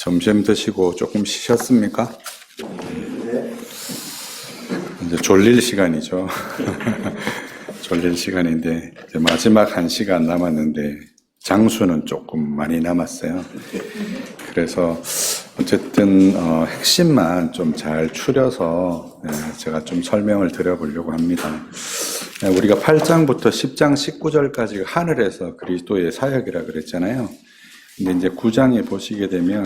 점심 드시고 조금 쉬셨습니까? 이제 졸릴 시간이죠. 졸릴 시간인데 이제 마지막 1시간 남았는데 장수는 조금 많이 남았어요. 그래서 어쨌든 핵심만 좀 잘 추려서 제가 좀 설명을 드려보려고 합니다. 우리가 8장부터 10장 19절까지가 하늘에서 그리스도의 사역이라 그랬잖아요. 근데 이제 9장에 보시게 되면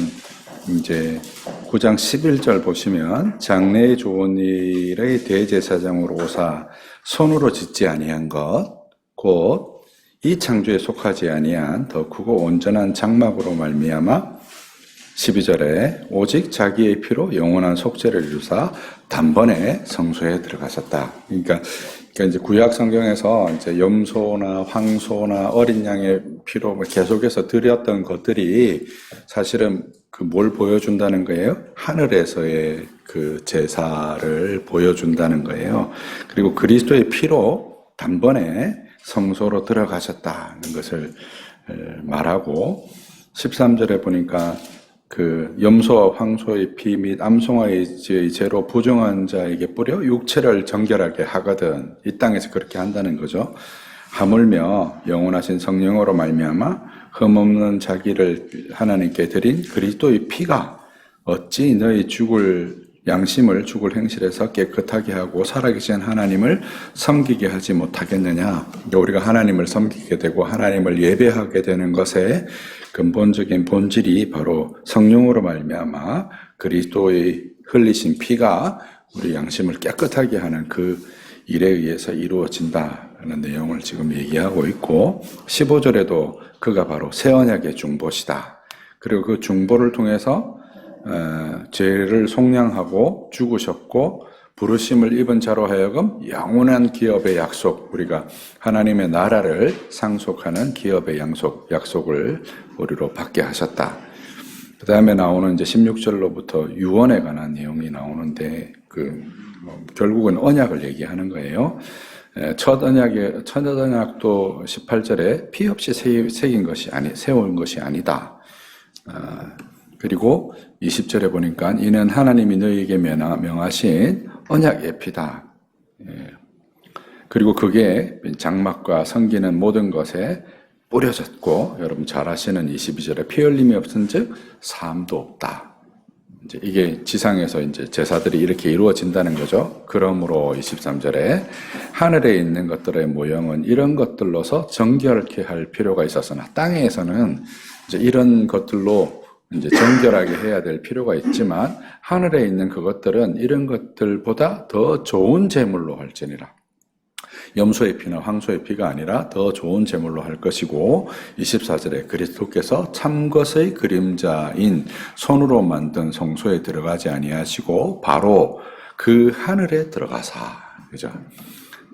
이제 9장 11절 보시면 장래에 좋은 일의 대제사장으로 오사 손으로 짓지 아니한 것 곧 이 창조에 속하지 아니한 더 크고 온전한 장막으로 말미암아 12절에 오직 자기의 피로 영원한 속죄를 이루사 단번에 성소에 들어가셨다. 그러니까 이제 구약 성경에서 이제 염소나 황소나 어린 양의 피로 계속해서 드렸던 것들이 사실은 그 뭘 보여준다는 거예요? 하늘에서의 그 제사를 보여준다는 거예요. 그리고 그리스도의 피로 단번에 성소로 들어가셨다는 것을 말하고 13절에 보니까 그 염소와 황소의 피 및 암송아의 죄로 부정한 자에게 뿌려 육체를 정결하게 하거든. 이 땅에서 그렇게 한다는 거죠. 하물며 영원하신 성령으로 말미암아 흠없는 자기를 하나님께 드린 그리스도의 피가 어찌 너희 죽을 양심을 죽을 행실에서 깨끗하게 하고 살아계신 하나님을 섬기게 하지 못하겠느냐. 우리가 하나님을 섬기게 되고 하나님을 예배하게 되는 것의 근본적인 본질이 바로 성령으로 말미암아 그리스도의 흘리신 피가 우리 양심을 깨끗하게 하는 그 일에 의해서 이루어진다는 내용을 지금 얘기하고 있고 15절에도 그가 바로 새 언약의 중보시다. 그리고 그 중보를 통해서 죄를 속량하고 죽으셨고 부르심을 입은 자로 하여금 영원한 기업의 약속, 우리가 하나님의 나라를 상속하는 기업의 약속을 우리로 받게 하셨다. 그 다음에 나오는 이제 16절로부터 유언에 관한 내용이 나오는데 결국은 언약을 얘기하는 거예요. 첫 언약도 18절에 피 없이 세운 것이 아니다. 그리고 20절에 보니까 이는 하나님이 너희에게 명하신 언약의 피다. 그리고 그게 장막과 섬기는 모든 것에 뿌려졌고 여러분 잘 아시는 22절에 피 흘림이 없은즉 사함도 없다. 이제 이게 지상에서 이제 제사들이 이렇게 이루어진다는 거죠. 그러므로 23절에 하늘에 있는 것들의 모형은 이런 것들로서 정결케 할 필요가 있었으나 땅에서는 이제 이런 것들로 이제 정결하게 해야 될 필요가 있지만 하늘에 있는 그것들은 이런 것들보다 더 좋은 제물로 할지니라. 염소의 피나 황소의 피가 아니라 더 좋은 제물로 할 것이고 24절에 그리스도께서 참것의 그림자인 손으로 만든 성소에 들어가지 아니하시고 바로 그 하늘에 들어가사. 그죠?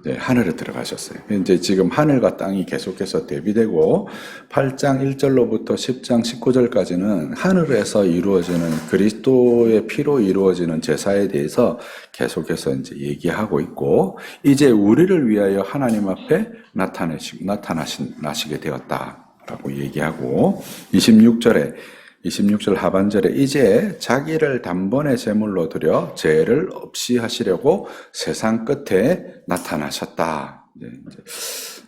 네, 하늘에 들어가셨어요. 이제 지금 하늘과 땅이 계속해서 대비되고 8장 1절로부터 10장 19절까지는 하늘에서 이루어지는 그리스도의 피로 이루어지는 제사에 대해서 계속해서 이제 얘기하고 있고 이제 우리를 위하여 하나님 앞에 나타나시게 되었다라고 얘기하고 26절 하반절에 이제 자기를 단번에 제물로 드려 죄를 없이 하시려고 세상 끝에 나타나셨다.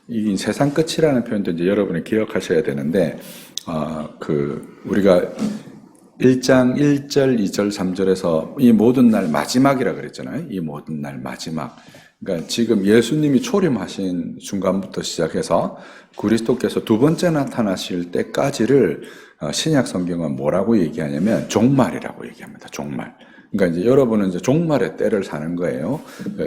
이 세상 끝이라는 표현도 이제 여러분이 기억하셔야 되는데, 우리가 1장 1절, 2절, 3절에서 이 모든 날 마지막이라 그랬잖아요. 이 모든 날 마지막. 그러니까 지금 예수님이 초림하신 순간부터 시작해서 그리스도께서 두 번째 나타나실 때까지를 신약 성경은 뭐라고 얘기하냐면 종말이라고 얘기합니다. 종말. 그러니까 이제 여러분은 이제 종말의 때를 사는 거예요.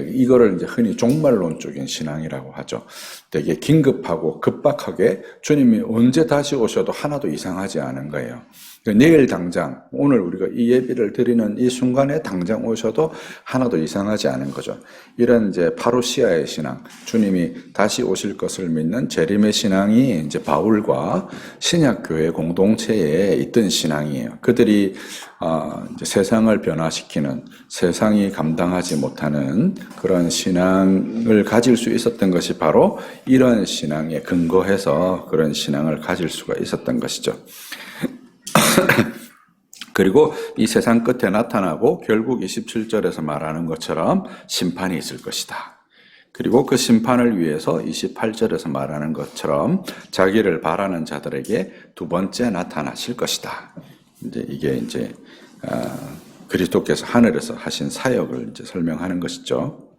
이거를 이제 흔히 종말론적인 신앙이라고 하죠. 되게 긴급하고 급박하게 주님이 언제 다시 오셔도 하나도 이상하지 않은 거예요. 내일 당장, 오늘 우리가 이 예비를 드리는 이 순간에 당장 오셔도 하나도 이상하지 않은 거죠. 이런 이제 파루시아의 신앙, 주님이 다시 오실 것을 믿는 재림의 신앙이 이제 바울과 신약교회 공동체에 있던 신앙이에요. 그들이 이제 세상을 변화시키는, 세상이 감당하지 못하는 그런 신앙을 가질 수 있었던 것이 바로 이런 신앙에 근거해서 그런 신앙을 가질 수가 있었던 것이죠. 그리고 이 세상 끝에 나타나고 결국 27절에서 말하는 것처럼 심판이 있을 것이다. 그리고 그 심판을 위해서 28절에서 말하는 것처럼 자기를 바라는 자들에게 두 번째 나타나실 것이다. 이게 그리스도께서 하늘에서 하신 사역을 이제 설명하는 것이죠.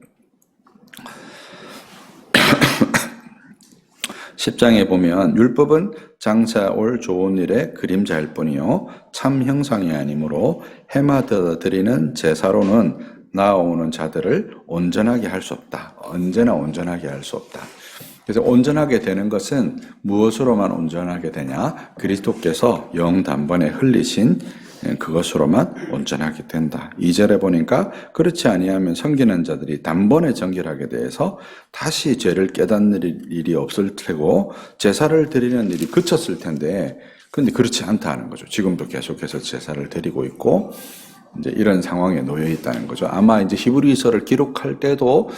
10장에 보면 율법은 장차 올 좋은 일의 그림자일 뿐이요 참 형상이 아니므로 해마다 드리는 제사로는 나아오는 자들을 온전하게 할 수 없다. 언제나 온전하게 할 수 없다. 그래서 온전하게 되는 것은 무엇으로만 온전하게 되냐? 그리스도께서 영단번에 흘리신 그것으로만 온전하게 된다. 2절에 보니까 그렇지 아니하면 섬기는 자들이 단번에 정결하게 돼서 다시 죄를 깨닫는 일이 없을 테고 제사를 드리는 일이 그쳤을 텐데 근데 그렇지 않다는 거죠. 지금도 계속해서 제사를 드리고 있고 이제 이런 상황에 놓여 있다는 거죠. 아마 이제 히브리서를 기록할 때도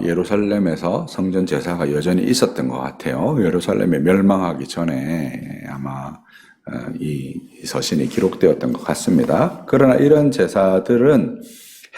예루살렘에서 성전 제사가 여전히 있었던 것 같아요. 예루살렘이 멸망하기 전에 아마 이 서신이 기록되었던 것 같습니다. 그러나 이런 제사들은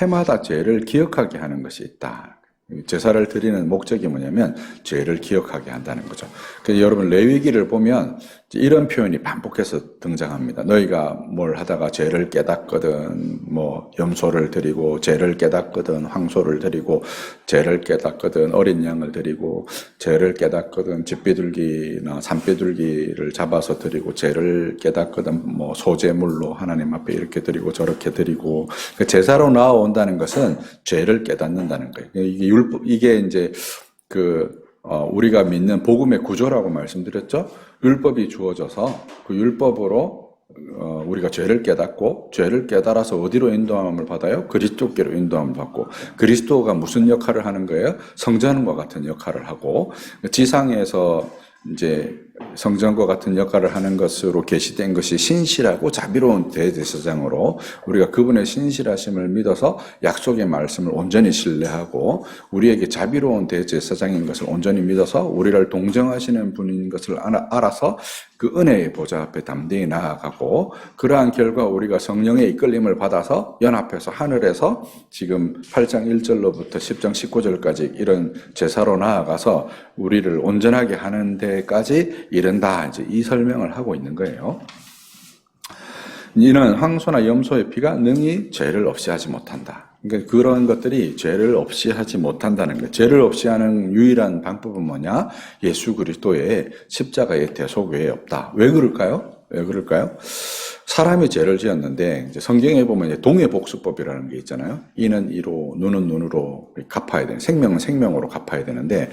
해마다 죄를 기억하게 하는 것이 있다. 제사를 드리는 목적이 뭐냐면 죄를 기억하게 한다는 거죠. 그래서 여러분 레위기를 보면 이런 표현이 반복해서 등장합니다. 너희가 뭘 하다가 죄를 깨닫거든 뭐 염소를 드리고 죄를 깨닫거든 황소를 드리고 죄를 깨닫거든 어린 양을 드리고 죄를 깨닫거든 집비둘기나 산비둘기를 잡아서 드리고 죄를 깨닫거든 뭐 소제물로 하나님 앞에 이렇게 드리고 저렇게 드리고 제사로 나아온다는 것은 죄를 깨닫는다는 거예요. 이게 이제 우리가 믿는 복음의 구조라고 말씀드렸죠. 율법이 주어져서 그 율법으로 우리가 죄를 깨닫고 죄를 깨달아서 어디로 인도함을 받아요? 그리스도께로 인도함을 받고 그리스도가 무슨 역할을 하는 거예요? 성전과 같은 역할을 하고 지상에서 이제 성전과 같은 역할을 하는 것으로 계시된 것이 신실하고 자비로운 대제사장으로 우리가 그분의 신실하심을 믿어서 약속의 말씀을 온전히 신뢰하고 우리에게 자비로운 대제사장인 것을 온전히 믿어서 우리를 동정하시는 분인 것을 알아서 그 은혜의 보좌 앞에 담대히 나아가고 그러한 결과 우리가 성령의 이끌림을 받아서 연합해서 하늘에서 지금 8장 1절로부터 10장 19절까지 이런 제사로 나아가서 우리를 온전하게 하는 데까지 이른다. 이제 이 설명을 하고 있는 거예요. 이는 황소나 염소의 피가 능히 죄를 없이 하지 못한다. 그러니까 그런 것들이 죄를 없이 하지 못한다는 거예요. 죄를 없이 하는 유일한 방법은 뭐냐? 예수 그리스도의 십자가의 대속 외에 없다. 왜 그럴까요? 사람이 죄를 지었는데 이제 성경에 보면 이제 동해복수법이라는 게 있잖아요. 이는 이로, 눈은 눈으로 갚아야 되는, 생명은 생명으로 갚아야 되는데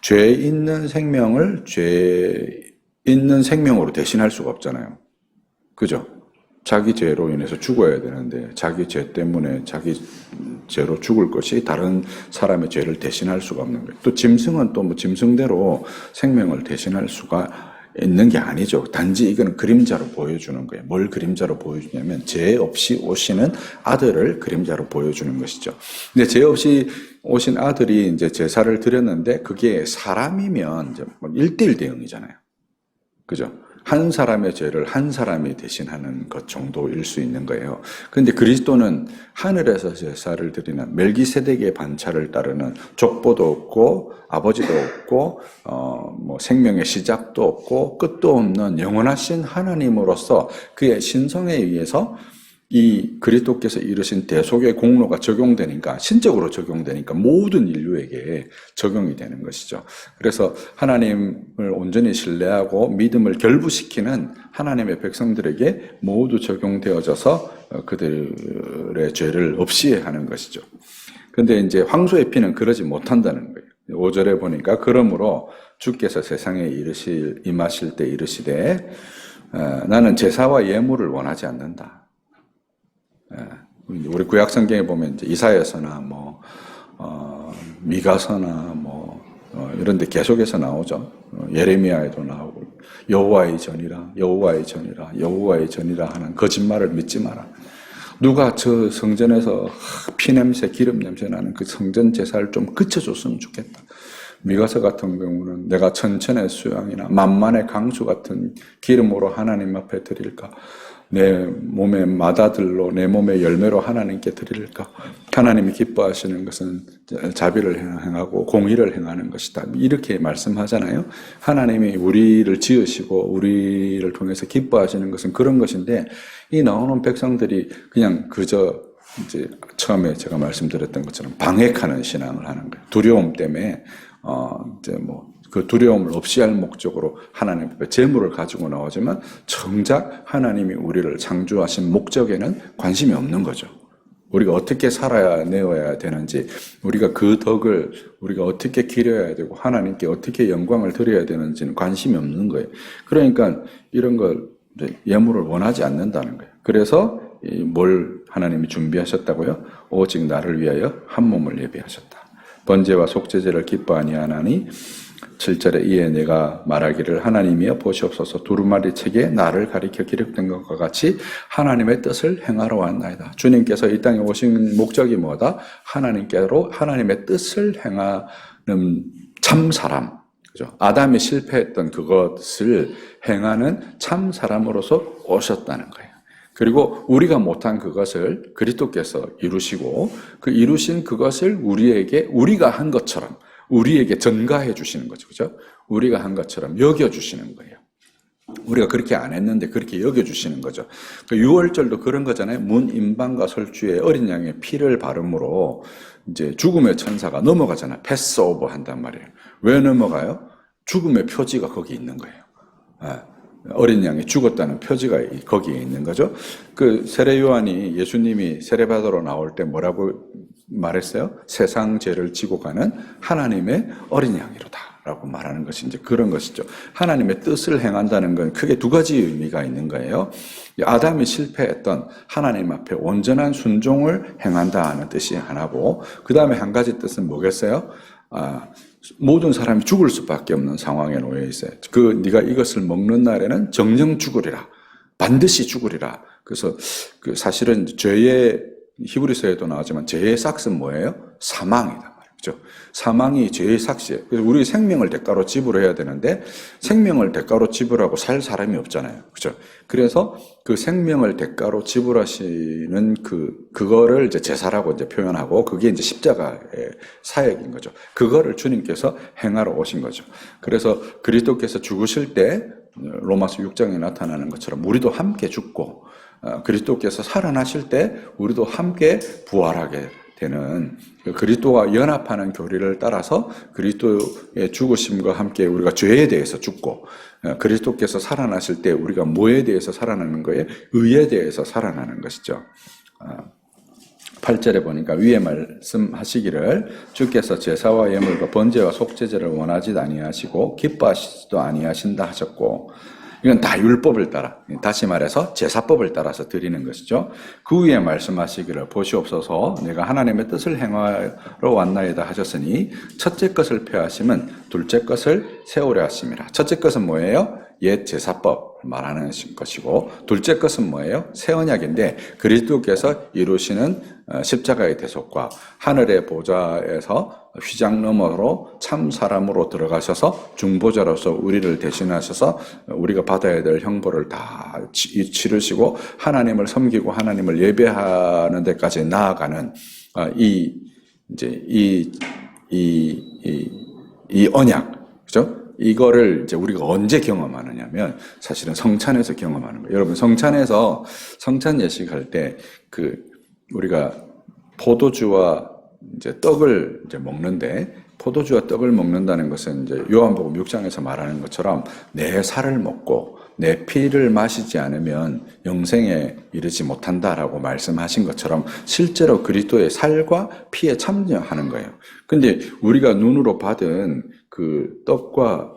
죄 있는 생명을 죄 있는 생명으로 대신할 수가 없잖아요. 그죠? 자기 죄로 인해서 죽어야 되는데 자기 죄 때문에 자기 죄로 죽을 것이 다른 사람의 죄를 대신할 수가 없는 거예요. 또 짐승은 또 뭐 짐승대로 생명을 대신할 수가 있는 게 아니죠. 단지 이거는 그림자로 보여주는 거예요. 뭘 그림자로 보여주냐면 죄 없이 오시는 아들을 그림자로 보여주는 것이죠. 근데 죄 없이 오신 아들이 이제 제사를 드렸는데 그게 사람이면 이제 1:1 대응이잖아요. 그죠? 한 사람의 죄를 한 사람이 대신하는 것 정도일 수 있는 거예요. 그런데 그리스도는 하늘에서 제사를 드리는 멜기세덱의 반차를 따르는 족보도 없고 아버지도 없고 뭐 생명의 시작도 없고 끝도 없는 영원하신 하나님으로서 그의 신성에 의해서 이 그리스도께서 이루신 대속의 공로가 적용되니까 신적으로 적용되니까 모든 인류에게 적용이 되는 것이죠. 그래서 하나님을 온전히 신뢰하고 믿음을 결부시키는 하나님의 백성들에게 모두 적용되어져서 그들의 죄를 없이 하는 것이죠. 그런데 이제 황소의 피는 그러지 못한다는 거예요. 5절에 보니까 그러므로 주께서 세상에 임하실 때 이르시되 나는 제사와 예물을 원하지 않는다. 우리 구약 성경에 보면 이제 이사야서나 미가서나 이런 데 계속해서 나오죠. 예레미야에도 나오고 여호와의 전이라 하는 거짓말을 믿지 마라. 누가 저 성전에서 피냄새 기름 냄새 나는 그 성전 제사를 좀 그쳐줬으면 좋겠다. 미가서 같은 경우는 내가 천천의 수양이나 만만의 강수 같은 기름으로 하나님 앞에 드릴까. 내 몸의 마다들로 내 몸의 열매로 하나님께 드릴까? 하나님이 기뻐하시는 것은 자비를 행하고 공의를 행하는 것이다. 이렇게 말씀하잖아요. 하나님이 우리를 지으시고 우리를 통해서 기뻐하시는 것은 그런 것인데 이 나오는 백성들이 그냥 그저 이제 처음에 제가 말씀드렸던 것처럼 방해하는 신앙을 하는 거예요. 두려움 때문에 이제 그 두려움을 없이 할 목적으로 하나님 앞에 재물을 가지고 나오지만 정작 하나님이 우리를 창조하신 목적에는 관심이 없는 거죠. 우리가 어떻게 살아야 내어야 되는지, 우리가 그 덕을 우리가 어떻게 기려야 되고 하나님께 어떻게 영광을 드려야 되는지는 관심이 없는 거예요. 그러니까 이런 걸 예물을 원하지 않는다는 거예요. 그래서 뭘 하나님이 준비하셨다고요? 오직 나를 위하여 한 몸을 예비하셨다. 번제와 속죄제를 기뻐 아니하나니 7절에 이에 내가 말하기를 하나님이여 보시옵소서 두루마리 책에 나를 가리켜 기록된 것과 같이 하나님의 뜻을 행하러 왔나이다. 주님께서 이 땅에 오신 목적이 뭐다? 하나님께로 하나님의 뜻을 행하는 참 사람. 그죠? 아담이 실패했던 그것을 행하는 참 사람으로서 오셨다는 거예요. 그리고 우리가 못한 그것을 그리스도께서 이루시고 그 이루신 그것을 우리가 한 것처럼 우리에게 전가해 주시는 거죠. 그죠? 우리가 한 것처럼 여겨주시는 거예요. 우리가 그렇게 안 했는데 그렇게 여겨주시는 거죠. 그 유월절도 그런 거잖아요. 문임방과 설주에 어린 양의 피를 바름으로 이제 죽음의 천사가 넘어가잖아요. 패스오버 한단 말이에요. 왜 넘어가요? 죽음의 표지가 거기 있는 거예요. 어린 양이 죽었다는 표지가 거기에 있는 거죠. 그 세례 요한이 예수님이 세례받으러 나올 때 뭐라고 말했어요? 세상 죄를 지고 가는 하나님의 어린 양이로다 라고 말하는 것이 이제 그런 것이죠. 하나님의 뜻을 행한다는 건 크게 두 가지 의미가 있는 거예요. 아담이 실패했던 하나님 앞에 온전한 순종을 행한다 하는 뜻이 하나고, 그 다음에 한 가지 뜻은 뭐겠어요? 모든 사람이 죽을 수밖에 없는 상황에 놓여 있어요. 네가 이것을 먹는 날에는 정녕 죽으리라. 반드시 죽으리라. 그래서 사실은 죄의 히브리서에도 나오지만 죄의 삭은 뭐예요? 사망이다 말이죠. 사망이 죄의 삭이에요. 그래서 우리 생명을 대가로 지불해야 되는데 생명을 대가로 지불하고 살 사람이 없잖아요. 그죠? 그래서 그 생명을 대가로 지불하시는 그거를 이제 제사라고 이제 표현하고 그게 이제 십자가의 사역인 거죠. 그거를 주님께서 행하러 오신 거죠. 그래서 그리스도께서 죽으실 때 로마서 6장에 나타나는 것처럼 우리도 함께 죽고 그리스도께서 살아나실 때 우리도 함께 부활하게 되는 그리스도와 연합하는 교리를 따라서 그리스도의 죽으심과 함께 우리가 죄에 대해서 죽고 그리스도께서 살아나실 때 우리가 뭐에 대해서 살아나는 거예요? 의에 대해서 살아나는 것이죠. 8절에 보니까 위에 말씀하시기를 주께서 제사와 예물과 번제와 속죄제를 원하지 아니하시고 기뻐하시지도 아니하신다 하셨고, 이건 다 율법을 따라, 다시 말해서 제사법을 따라서 드리는 것이죠. 그 위에 말씀하시기를 보시옵소서 내가 하나님의 뜻을 행하러 왔나이다 하셨으니 첫째 것을 폐하심은 둘째 것을 세우려 하심이라. 첫째 것은 뭐예요? 옛 제사법 말하는 것이고, 둘째 것은 뭐예요? 새 언약인데 그리스도께서 이루시는 십자가의 대속과 하늘의 보좌에서 휘장 너머로 참 사람으로 들어가셔서 중보자로서 우리를 대신하셔서 우리가 받아야 될 형벌을 다 치르시고 하나님을 섬기고 하나님을 예배하는 데까지 나아가는 이 언약, 그죠? 이거를 이제 우리가 언제 경험하느냐면 사실은 성찬에서 경험하는 거예요. 여러분 성찬에서 성찬 예식할 때 우리가 포도주와 이제 떡을 이제 먹는데 포도주와 떡을 먹는다는 것은 이제 요한복음 6장에서 말하는 것처럼 내 살을 먹고 내 피를 마시지 않으면 영생에 이르지 못한다라고 말씀하신 것처럼 실제로 그리스도의 살과 피에 참여하는 거예요. 근데 우리가 눈으로 받은 그 떡과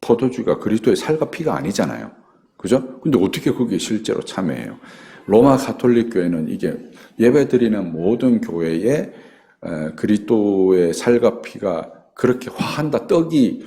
포도주가 그리스도의 살과 피가 아니잖아요. 그죠? 근데 어떻게 거기에 실제로 참여해요? 로마 가톨릭 교회는 이게 예배드리는 모든 교회에 그리스도의 살과 피가 그렇게 화한다. 떡이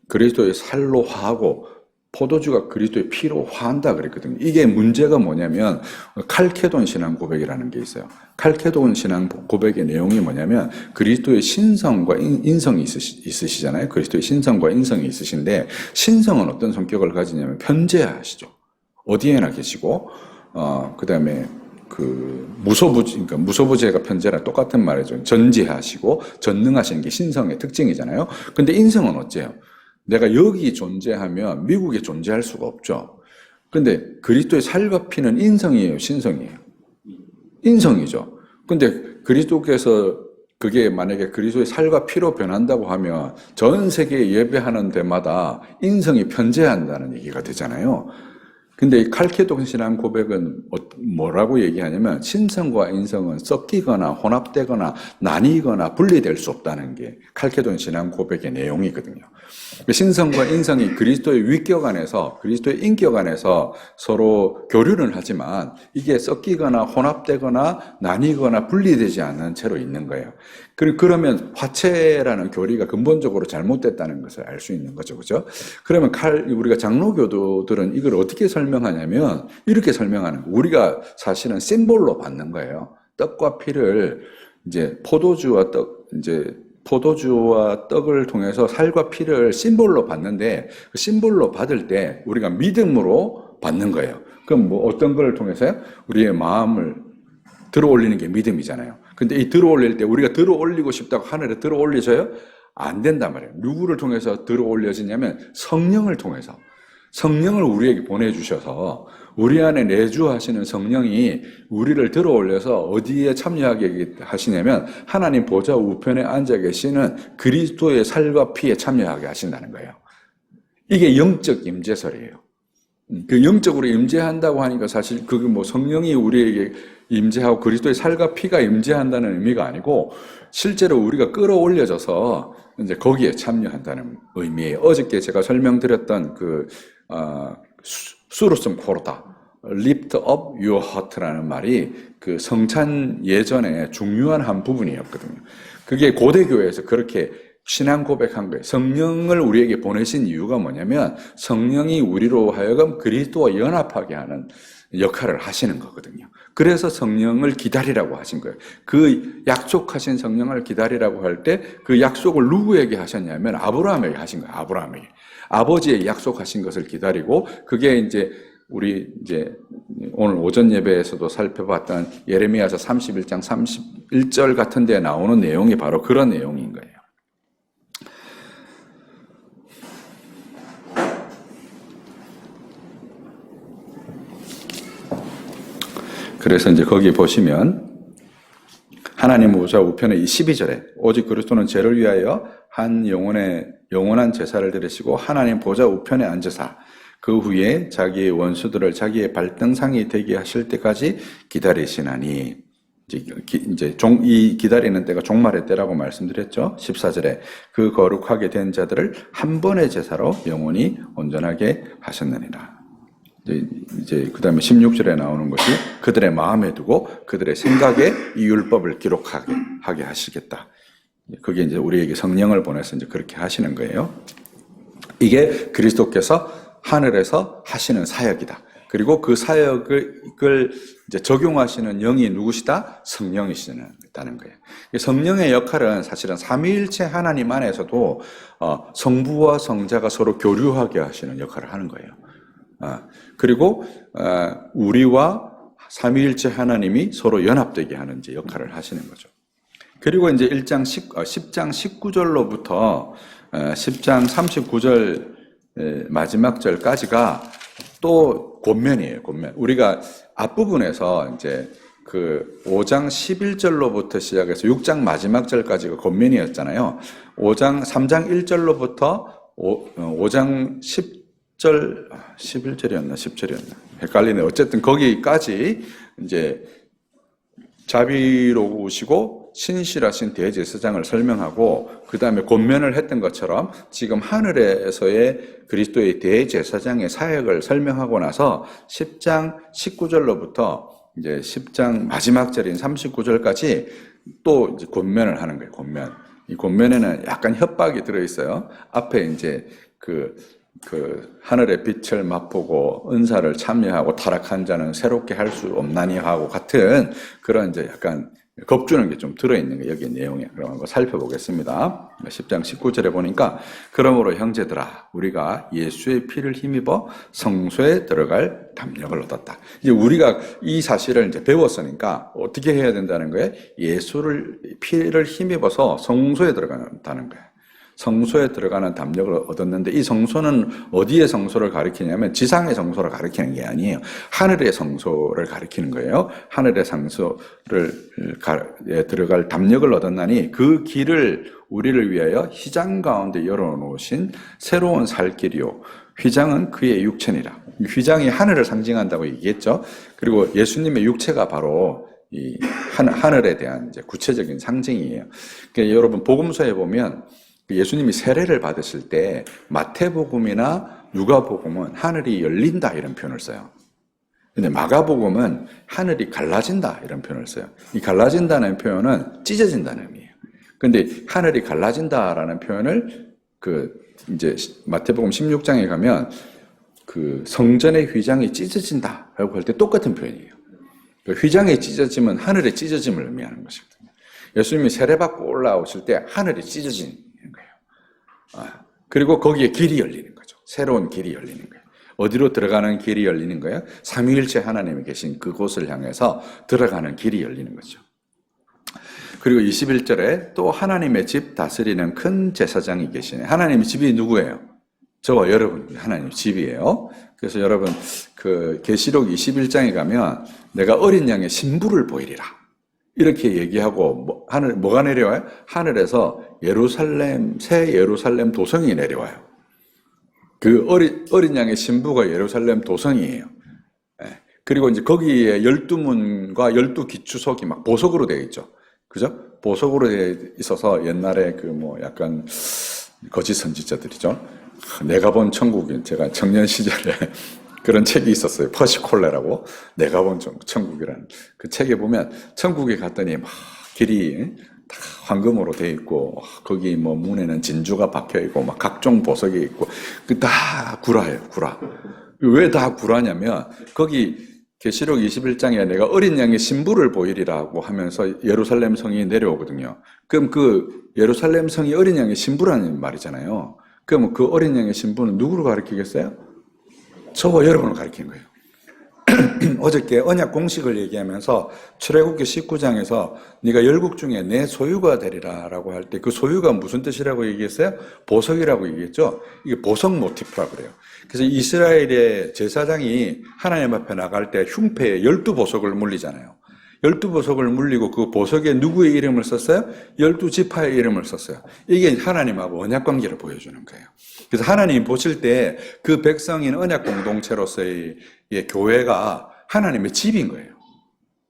그리스도의 살로 화하고 포도주가 그리스도의 피로 화한다 그랬거든요. 이게 문제가 뭐냐면 칼케돈 신앙 고백이라는 게 있어요. 칼케돈 신앙 고백의 내용이 뭐냐면 그리스도의 신성과 인성이 있으시잖아요. 그리스도의 신성과 인성이 있으신데 신성은 어떤 성격을 가지냐면 편재하시죠. 어디에나 계시고 그다음에 그 그러니까 무소부재가 편재랑 똑같은 말이죠. 전지하시고 전능하시는 게 신성의 특징이잖아요. 근데 인성은 어째요? 내가 여기 존재하면 미국에 존재할 수가 없죠. 근데 그리스도의 살과 피는 인성이에요, 신성이에요? 인성이죠. 근데 그리스도께서 그게 만약에 그리스도의 살과 피로 변한다고 하면 전 세계에 예배하는 데마다 인성이 편재한다는 얘기가 되잖아요. 근데 이 칼케돈 신앙 고백은 뭐라고 얘기하냐면 신성과 인성은 섞이거나 혼합되거나 나뉘거나 분리될 수 없다는 게 칼케돈 신앙 고백의 내용이거든요. 신성과 인성이 그리스도의 위격 안에서, 그리스도의 인격 안에서 서로 교류는 하지만 이게 섞이거나 혼합되거나 나뉘거나 분리되지 않는 채로 있는 거예요. 그러면 화채라는 교리가 근본적으로 잘못됐다는 것을 알 수 있는 거죠. 그죠? 그러면 우리가 장로교도들은 이걸 어떻게 설명하냐면 이렇게 설명하는 거예요. 우리가 사실은 심볼로 받는 거예요. 떡과 피를 이제 포도주와 떡을 통해서 살과 피를 심볼로 받는데 그 심볼로 받을 때 우리가 믿음으로 받는 거예요. 그럼 뭐 어떤 걸 통해서요? 우리의 마음을 들어올리는 게 믿음이잖아요. 근데 이 들어올릴 때 우리가 들어올리고 싶다고 하늘에 들어올리셔요? 안 된단 말이에요. 누구를 통해서 들어올려지냐면 성령을 통해서. 성령을 우리에게 보내주셔서 우리 안에 내주하시는 성령이 우리를 들어올려서 어디에 참여하게 하시냐면 하나님 보좌 우편에 앉아 계시는 그리스도의 살과 피에 참여하게 하신다는 거예요. 이게 영적 임재설이에요. 그 영적으로 임재한다고 하니까 사실 그게 뭐 성령이 우리에게 임재하고 그리스도의 살과 피가 임재한다는 의미가 아니고 실제로 우리가 끌어올려져서 이제 거기에 참여한다는 의미예요. 어저께 제가 설명드렸던 수루슴 코르다, lift up your heart라는 말이 그 성찬 예전에 중요한 한 부분이었거든요. 그게 고대교회에서 그렇게 신앙 고백한 거예요. 성령을 우리에게 보내신 이유가 뭐냐면 성령이 우리로 하여금 그리스도와 연합하게 하는 역할을 하시는 거거든요. 그래서 성령을 기다리라고 하신 거예요. 그 약속하신 성령을 기다리라고 할 때 그 약속을 누구에게 하셨냐면 아브라함에게 하신 거예요. 아브라함에게. 아버지의 약속하신 것을 기다리고 그게 이제 우리 이제 오늘 오전 예배에서도 살펴봤던 예레미야서 31장 31절 같은 데 나오는 내용이 바로 그런 내용인 거예요. 그래서 이제 거기 보시면 하나님 보좌 우편의 이 12절에 오직 그리스도는 죄를 위하여 한 영원한 제사를 드리시고 하나님 보좌 우편에 앉으사 그 후에 자기의 원수들을 자기의 발등상이 되게 하실 때까지 기다리시나니 이제 이 기다리는 때가 종말의 때라고 말씀드렸죠. 14절에 그 거룩하게 된 자들을 한 번의 제사로 영원히 온전하게 하셨느니라. 이제 그 다음에 16절에 나오는 것이 그들의 마음에 두고 그들의 생각에 이 율법을 기록하게 하게 하시겠다. 그게 이제 우리에게 성령을 보내서 이제 그렇게 하시는 거예요. 이게 그리스도께서 하늘에서 하시는 사역이다. 그리고 그 사역을 이제 적용하시는 영이 누구시다? 성령이시다는 거예요. 성령의 역할은 사실은 삼위일체 하나님 안에서도 성부와 성자가 서로 교류하게 하시는 역할을 하는 거예요. 그리고 우리와 삼위일체 하나님이 서로 연합되게 하는 이제 역할을 하시는 거죠. 그리고 이제 10장 19절로부터 10장 39절 마지막 절까지가 또 권면이에요, 권면. 우리가 앞부분에서 이제 그 5장 11절로부터 시작해서 6장 마지막 절까지가 권면이었잖아요. 3장 1절로부터 5장 11절이었나 10절이었나 헷갈리네. 어쨌든 거기까지 이제 자비로우시고 신실하신 대제사장을 설명하고 그 다음에 권면을 했던 것처럼 지금 하늘에서의 그리스도의 대제사장의 사역을 설명하고 나서 10장 19절로부터 이제 10장 마지막 절인 39절까지 또 이제 권면을 하는 거예요. 권면. 이 권면에는 약간 협박이 들어있어요. 앞에 이제 그 하늘의 빛을 맛보고 은사를 참여하고 타락한 자는 새롭게 할 수 없나니 하고 같은 그런 이제 약간 겁주는 게 좀 들어있는 게 여기 내용에. 그럼 한번 살펴보겠습니다. 10장 19절에 보니까 그러므로 형제들아 우리가 예수의 피를 힘입어 성소에 들어갈 담력을 얻었다. 이제 우리가 이 사실을 이제 배웠으니까 어떻게 해야 된다는 거예요? 예수를 피를 힘입어서 성소에 들어간다는 거예요. 성소에 들어가는 담력을 얻었는데 이 성소는 어디의 성소를 가리키냐면 지상의 성소를 가리키는 게 아니에요. 하늘의 성소를 가리키는 거예요. 하늘의 성소를 들어갈 담력을 얻었나니 그 길을 우리를 위하여 휘장 가운데 열어놓으신 새로운 살 길이요. 휘장은 그의 육체니라. 휘장이 하늘을 상징한다고 얘기했죠. 그리고 예수님의 육체가 바로 이 하늘에 대한 이제 구체적인 상징이에요. 그러니까 여러분 복음서에 보면 예수님이 세례를 받으실 때 마태복음이나 누가복음은 하늘이 열린다 이런 표현을 써요. 근데 마가복음은 하늘이 갈라진다 이런 표현을 써요. 이 갈라진다는 표현은 찢어진다는 의미예요. 근데 하늘이 갈라진다라는 표현을 이제 마태복음 16장에 가면 그 성전의 휘장이 찢어진다라고 할 때 똑같은 표현이에요. 휘장이 찢어지면 하늘의 찢어짐을 의미하는 것이거든요. 예수님이 세례받고 올라오실 때 하늘이 찢어진 그리고 거기에 길이 열리는 거죠. 새로운 길이 열리는 거예요. 어디로 들어가는 길이 열리는 거예요? 삼위일체 하나님이 계신 그곳을 향해서 들어가는 길이 열리는 거죠. 그리고 21절에 또 하나님의 집 다스리는 큰 제사장이 계시네. 하나님의 집이 누구예요? 저와 여러분 하나님의 집이에요. 그래서 여러분 그 계시록 21장에 가면 내가 어린 양의 신부를 보이리라. 이렇게 얘기하고 뭐가 내려와요? 하늘에서 새 예루살렘 도성이 내려와요. 그 어린 양의 신부가 예루살렘 도성이에요. 그리고 이제 거기에 12문과 12기추석이 막 보석으로 되어 있죠. 그죠? 보석으로 되어 있어서 옛날에 약간 거짓 선지자들이죠. 내가 본 천국인, 제가 청년 시절에 그런 책이 있었어요. 퍼시콜레라고. 내가 본 천국이라는 그 책에 보면 천국에 갔더니 막 길이 다 황금으로 돼 있고 거기 문에는 진주가 박혀 있고 막 각종 보석이 있고 그 다 구라예요. 구라. 왜 다 구라냐면 거기 계시록 21장에 내가 어린 양의 신부를 보이리라고 하면서 예루살렘 성이 내려오거든요. 그럼 그 예루살렘 성이 어린 양의 신부라는 말이잖아요. 그럼 그 어린 양의 신부는 누구를 가리키겠어요? 저와 여러분을 가리키는 거예요. 어저께 언약 공식을 얘기하면서 출애굽기 19장에서 네가 열국 중에 내 소유가 되리라 라고 할 때 그 소유가 무슨 뜻이라고 얘기했어요? 보석이라고 얘기했죠. 이게 보석 모티프라고 그래요. 그래서 이스라엘의 제사장이 하나님 앞에 나갈 때 흉패에 12보석을 물리잖아요. 12보석을 물리고 그 보석에 누구의 이름을 썼어요? 12지파의 이름을 썼어요. 이게 하나님하고 언약관계를 보여주는 거예요. 그래서 하나님이 보실 때 그 백성인 언약 공동체로서의 교회가 하나님의 집인 거예요.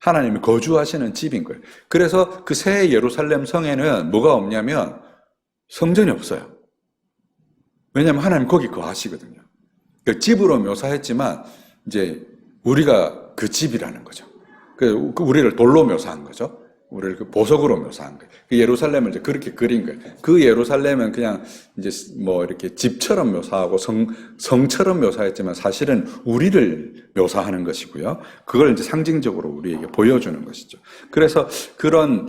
하나님이 거주하시는 집인 거예요. 그래서 그 새 예루살렘 성에는 뭐가 없냐면 성전이 없어요. 왜냐하면 하나님 거기 거하시거든요. 그 집으로 묘사했지만 이제 우리가 그 집이라는 거죠. 우리를 돌로 묘사한 거죠. 우리를 그 보석으로 묘사한 거예요. 그 예루살렘을 이제 그렇게 그린 거예요. 그 예루살렘은 그냥 이제 이렇게 집처럼 묘사하고 성처럼 묘사했지만 사실은 우리를 묘사하는 것이고요. 그걸 이제 상징적으로 우리에게 보여주는 것이죠. 그래서 그런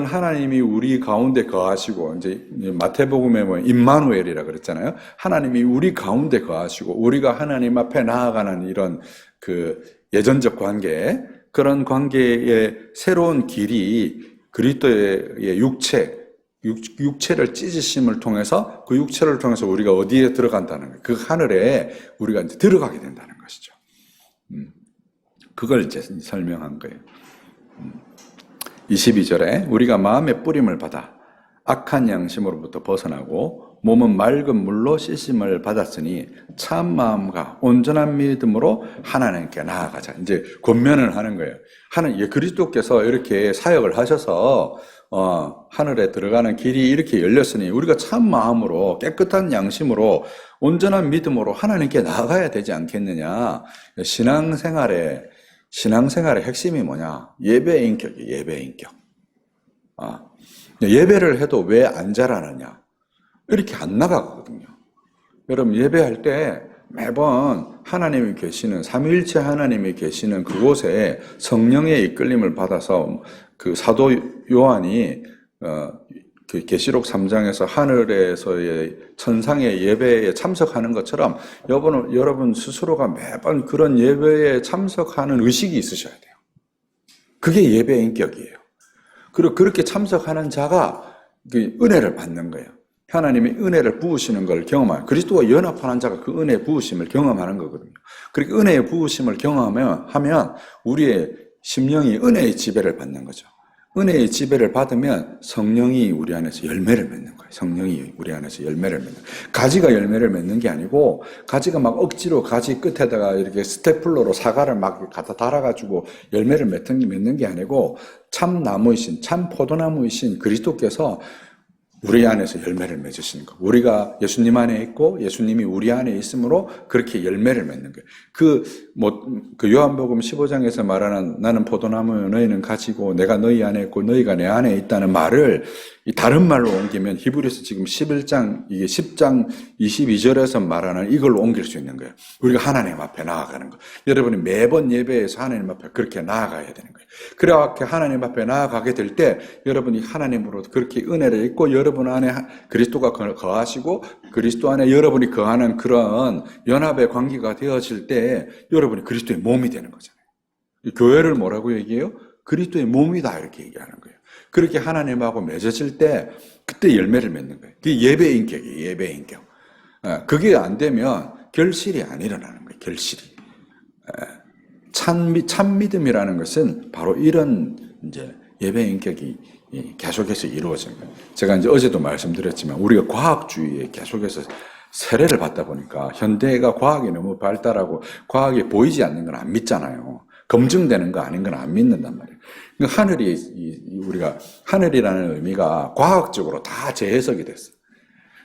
하나님이 우리 가운데 거하시고 이제 마태복음에 임마누엘이라 그랬잖아요. 하나님이 우리 가운데 거하시고 우리가 하나님 앞에 나아가는 이런 그 예전적 관계, 그런 관계의 새로운 길이 그리스도의 육체를 찢으심을 통해서 그 육체를 통해서 우리가 어디에 들어간다는 거예요. 그 하늘에 우리가 이제 들어가게 된다는 것이죠. 그걸 이제 설명한 거예요. 22절에 우리가 마음의 뿌림을 받아 악한 양심으로부터 벗어나고 몸은 맑은 물로 씻음을 받았으니 참 마음과 온전한 믿음으로 하나님께 나아가자. 이제 권면을 하는 거예요. 그리스도께서 이렇게 사역을 하셔서 하늘에 들어가는 길이 이렇게 열렸으니 우리가 참 마음으로 깨끗한 양심으로 온전한 믿음으로 하나님께 나아가야 되지 않겠느냐. 신앙생활의 핵심이 뭐냐? 예배의 인격이에요. 예배의 인격. 예배를 해도 왜 안 잘하느냐? 이렇게 안 나가거든요. 여러분 예배할 때 매번 하나님이 계시는, 삼위일체 하나님이 계시는 그곳에 성령의 이끌림을 받아서 그 사도 요한이 그 계시록 3장에서 하늘에서의 천상의 예배에 참석하는 것처럼 여러분 스스로가 매번 그런 예배에 참석하는 의식이 있으셔야 돼요. 그게 예배의 인격이에요. 그리고 그렇게 참석하는 자가 그 은혜를 받는 거예요. 하나님이 은혜를 부으시는 걸 경험하는, 그리스도와 연합하는 자가 그 은혜의 부으심을 경험하는 거거든요. 그렇게 은혜의 부으심을 경험하면 우리의 심령이 은혜의 지배를 받는 거죠. 은혜의 지배를 받으면 성령이 우리 안에서 열매를 맺는 거예요. 성령이 우리 안에서 열매를 맺는 거예요. 가지가 열매를 맺는 게 아니고, 가지가 막 억지로 가지 끝에다가 이렇게 스테플러로 사과를 막 갖다 달아가지고 열매를 맺는 게 아니고, 참 나무이신, 참 포도나무이신 그리스도께서 우리 안에서 열매를 맺으시는 거. 우리가 예수님 안에 있고 예수님이 우리 안에 있으므로 그렇게 열매를 맺는 거예요. 그 요한복음 15장에서 말하는 나는 포도나무요 너희는 가지고 내가 너희 안에 있고 너희가 내 안에 있다는 말을 다른 말로 옮기면 히브리서 지금 11장 이게 10장 22절에서 말하는 이걸로 옮길 수 있는 거예요. 우리가 하나님 앞에 나아가는 거. 여러분이 매번 예배에서 하나님 앞에 그렇게 나아가야 되는 거예요. 그렇게 하나님 앞에 나아가게 될 때 여러분이 하나님으로 그렇게 은혜를 입고 여러분 안에 그리스도가 거하시고 그리스도 안에 여러분이 거하는 그런 연합의 관계가 되어질 때 여러분이 그리스도의 몸이 되는 거잖아요. 교회를 뭐라고 얘기해요? 그리스도의 몸이다 이렇게 얘기하는 거예요. 그렇게 하나님하고 맺어질 때 그때 열매를 맺는 거예요. 그게 예배의 인격이에요. 예배의 인격. 그게 안 되면 결실이 안 일어나는 거예요. 결실이. 참 믿음이라는 것은 바로 이런 이제 예배의 인격이 계속해서 이루어진 거예요. 제가 이제 어제도 말씀드렸지만 우리가 과학주의에 계속해서 세례를 받다 보니까 현대가 과학이 너무 발달하고 과학이 보이지 않는 건 안 믿잖아요. 검증되는 거 아닌 건 안 믿는단 말이에요. 그러니까 우리가 하늘이라는 의미가 과학적으로 다 재해석이 됐어요.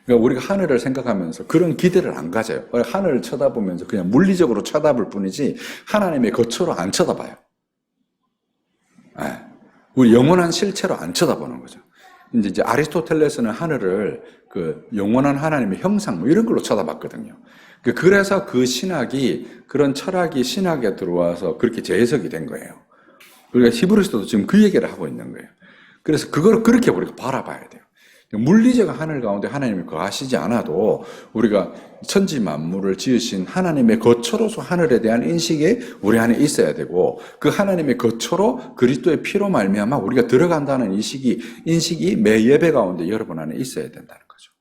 그러니까 우리가 하늘을 생각하면서 그런 기대를 안 가져요. 하늘을 쳐다보면서 그냥 물리적으로 쳐다볼 뿐이지 하나님의 거처로 안 쳐다봐요. 우리 영원한 실체로 안 쳐다보는 거죠. 이제 아리스토텔레스는 하늘을 그 영원한 하나님의 형상 뭐 이런 걸로 쳐다봤거든요. 그래서 그 신학이 그런 철학이 신학에 들어와서 그렇게 재해석이 된 거예요. 우리가 히브리서도 지금 그 얘기를 하고 있는 거예요. 그래서 그걸 그렇게 우리가 바라봐야 돼요. 물리적 하늘 가운데 하나님이 거하시지 않아도 우리가 천지 만물을 지으신 하나님의 거처로서 하늘에 대한 인식이 우리 안에 있어야 되고 그 하나님의 거처로 그리스도의 피로 말미암아 우리가 들어간다는 인식이 매 예배 가운데 여러분 안에 있어야 된다는 거죠.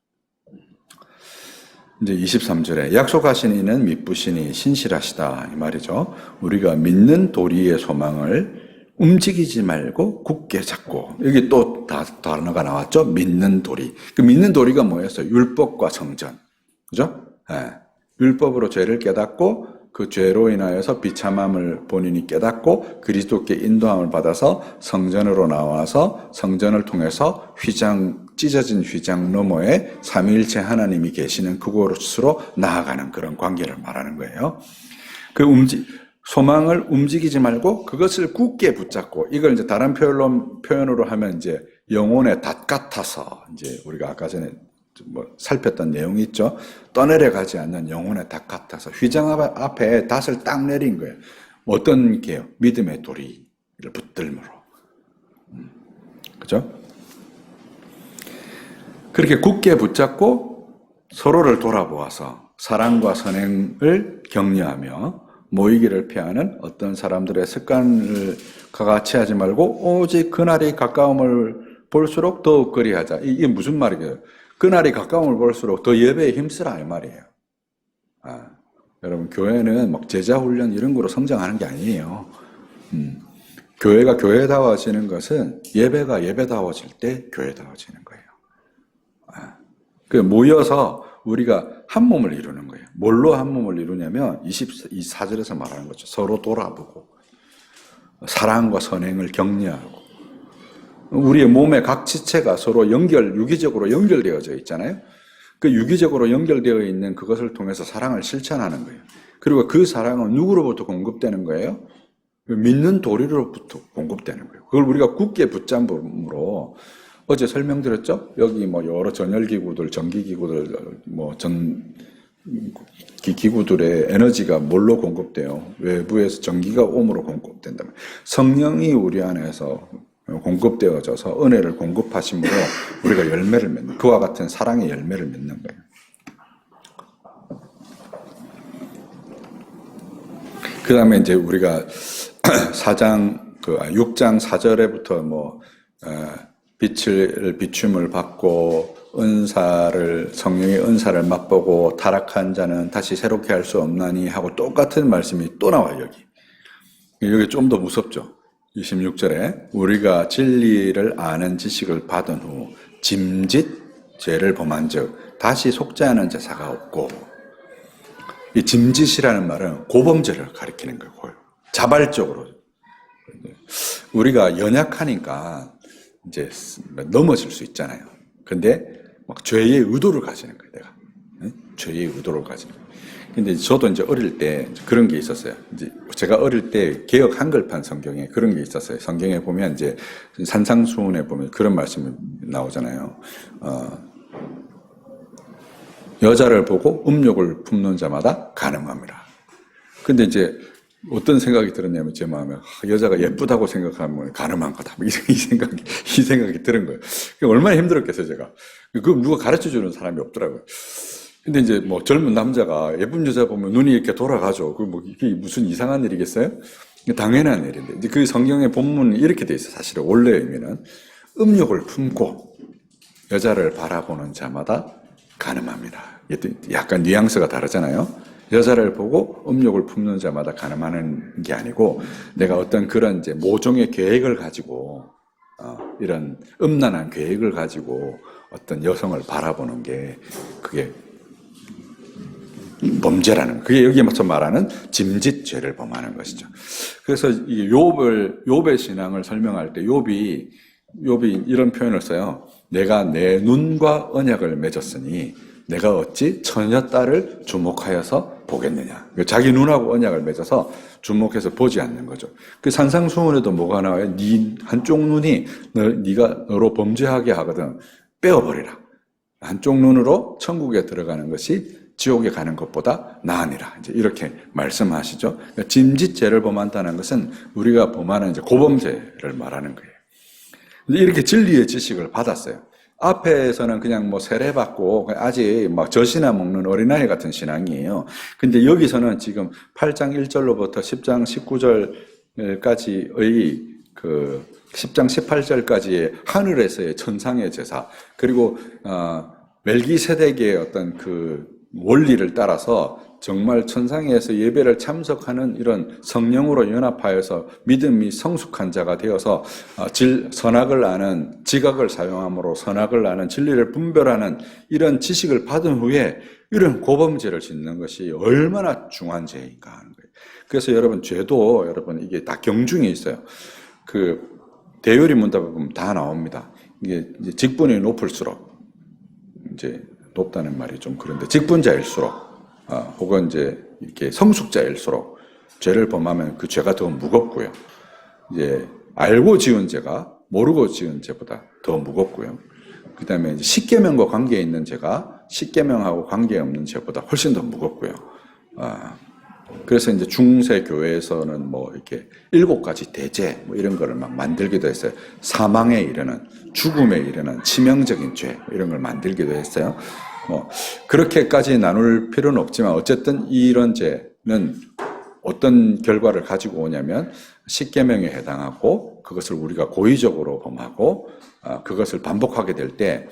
이제 23절에 약속하신 이는 미쁘시니 신실하시다 이 말이죠. 우리가 믿는 도리의 소망을 움직이지 말고 굳게 잡고 여기 또 단어가 나왔죠. 믿는 도리. 그 믿는 도리가 뭐였어요? 율법과 성전. 그죠? 네. 율법으로 죄를 깨닫고 그 죄로 인하여서 비참함을 본인이 깨닫고 그리스도께 인도함을 받아서 성전으로 나와서 성전을 통해서 찢어진 휘장 너머에 삼위일체 하나님이 계시는 그곳으로 나아가는 그런 관계를 말하는 거예요. 소망을 움직이지 말고 그것을 굳게 붙잡고 이걸 이제 다른 표현으로 하면 이제 영혼의 닷 같아서 이제 우리가 아까 전에 살폈던 내용이 있죠. 떠내려가지 않는 영혼의 닷 같아서 휘장 앞에 닷을 딱 내린 거예요. 어떤 게요? 믿음의 도리를 붙들므로. 그죠? 그렇게 굳게 붙잡고 서로를 돌아보아서 사랑과 선행을 격려하며 모이기를 피하는 어떤 사람들의 습관을 같이 하지 말고 오직 그날이 가까움을 볼수록 더욱 그리하자. 이게 무슨 말이에요? 그날이 가까움을 볼수록 더 예배에 힘쓰라 이 말이에요. 여러분 교회는 막 제자 훈련 이런 거로 성장하는 게 아니에요. 교회가 교회다워지는 것은 예배가 예배다워질 때 교회다워지는 거예요. 그 모여서 우리가 한 몸을 이루는 거예요. 뭘로 한 몸을 이루냐면 24절에서 말하는 거죠. 서로 돌아보고 사랑과 선행을 격려하고 우리의 몸의 각 지체가 서로 유기적으로 연결되어져 있잖아요. 그 유기적으로 연결되어 있는 그것을 통해서 사랑을 실천하는 거예요. 그리고 그 사랑은 누구로부터 공급되는 거예요? 믿는 도리로부터 공급되는 거예요. 그걸 우리가 굳게 붙잡음으로 어제 설명드렸죠? 여기 여러 전열기구들, 전기기구들, 기구들의 에너지가 뭘로 공급돼요? 외부에서 전기가 옴으로 공급된다면 성령이 우리 안에서 공급되어져서 은혜를 공급하심으로 우리가 열매를 맺는, 그와 같은 사랑의 열매를 맺는 거예요. 그 다음에 이제 우리가 6장 4절에부터 비춤을 받고 성령의 은사를 맛보고 타락한 자는 다시 새롭게 할 수 없나니 하고 똑같은 말씀이 또 나와요, 여기 좀 더 무섭죠. 26절에 우리가 진리를 아는 지식을 받은 후 짐짓 죄를 범한 즉 다시 속죄하는 제사가 없고, 이 짐짓이라는 말은 고범죄를 가리키는 거예요. 자발적으로. 우리가 연약하니까 이제 넘어질 수 있잖아요. 근데 막 죄의 의도를 가지는 거예요, 내가. 죄의 의도를 가지는 거예요. 근데 저도 이제 어릴 때 그런 게 있었어요. 이제 제가 어릴 때 개역 한글판 성경에 그런 게 있었어요. 성경에 보면 이제 산상수훈에 보면 그런 말씀이 나오잖아요. 여자를 보고 음욕을 품는 자마다 간음함이라. 근데 이제 어떤 생각이 들었냐면 제 마음에 여자가 예쁘다고 생각하면 간음한 거다. 이 생각이 들은 거예요. 얼마나 힘들었겠어요, 제가. 그거 누가 가르쳐 주는 사람이 없더라고요. 근데 이제 젊은 남자가 예쁜 여자 보면 눈이 이렇게 돌아가죠. 이게 무슨 이상한 일이겠어요? 당연한 일인데. 이제 그 성경의 본문은 이렇게 돼 있어요. 사실은 원래 의미는 음욕을 품고 여자를 바라보는 자마다 간음합니다. 약간 뉘앙스가 다르잖아요. 여자를 보고 음욕을 품는 자마다 간음하는 게 아니고, 내가 어떤 그런 이제 모종의 계획을 가지고, 이런 음란한 계획을 가지고 어떤 여성을 바라보는 게, 그게 범죄라는, 그게 여기에서 말하는 짐짓죄를 범하는 것이죠. 그래서 이 욥의 신앙을 설명할 때 욥이 이런 표현을 써요. 내가 내 눈과 언약을 맺었으니 내가 어찌 처녀 딸을 주목하여서 보겠느냐. 자기 눈하고 언약을 맺어서 주목해서 보지 않는 거죠. 그 산상수훈에도 뭐가 나와요? 네 한쪽 눈이 네가 너로 범죄하게 하거든 빼어버리라. 한쪽 눈으로 천국에 들어가는 것이 지옥에 가는 것보다 나으니라. 이제 이렇게 말씀하시죠. 그러니까 짐짓죄를 범한다는 것은 우리가 범하는 이제 고범죄를 말하는 거예요. 근데 이렇게 진리의 지식을 받았어요. 앞에서는 그냥 세례받고 아직 젖이나 먹는 어린아이 같은 신앙이에요. 근데 여기서는 지금 8장 1절로부터 10장 19절까지의 10장 18절까지의 하늘에서의 천상의 제사, 그리고 멜기세덱의 어떤 그 원리를 따라서 정말 천상에서 예배를 참석하는 이런 성령으로 연합하여서 믿음이 성숙한 자가 되어서 선악을 아는, 지각을 사용함으로 선악을 아는, 진리를 분별하는 이런 지식을 받은 후에 이런 고범죄를 짓는 것이 얼마나 중한 죄인가 하는 거예요. 그래서 여러분, 죄도 이게 다 경중에 있어요. 그 대요리 문답에 보면 다 나옵니다. 이게 이제 직분이 높을수록, 이제 높다는 말이 좀 그런데 직분자일수록, 혹은 이제 이렇게 성숙자일수록 죄를 범하면 그 죄가 더 무겁고요. 이제 알고 지은 죄가 모르고 지은 죄보다 더 무겁고요. 그 다음에 이제 십계명과 관계 있는 죄가 십계명하고 관계 없는 죄보다 훨씬 더 무겁고요. 그래서 이제 중세 교회에서는 이렇게 7가지 대죄 이런 거를 막 만들기도 했어요. 사망에 이르는, 죽음에 이르는 치명적인 죄 이런 걸 만들기도 했어요. 그렇게까지 나눌 필요는 없지만 어쨌든 이런 죄는 어떤 결과를 가지고 오냐면 십계명에 해당하고, 그것을 우리가 고의적으로 범하고 그것을 반복하게 될 때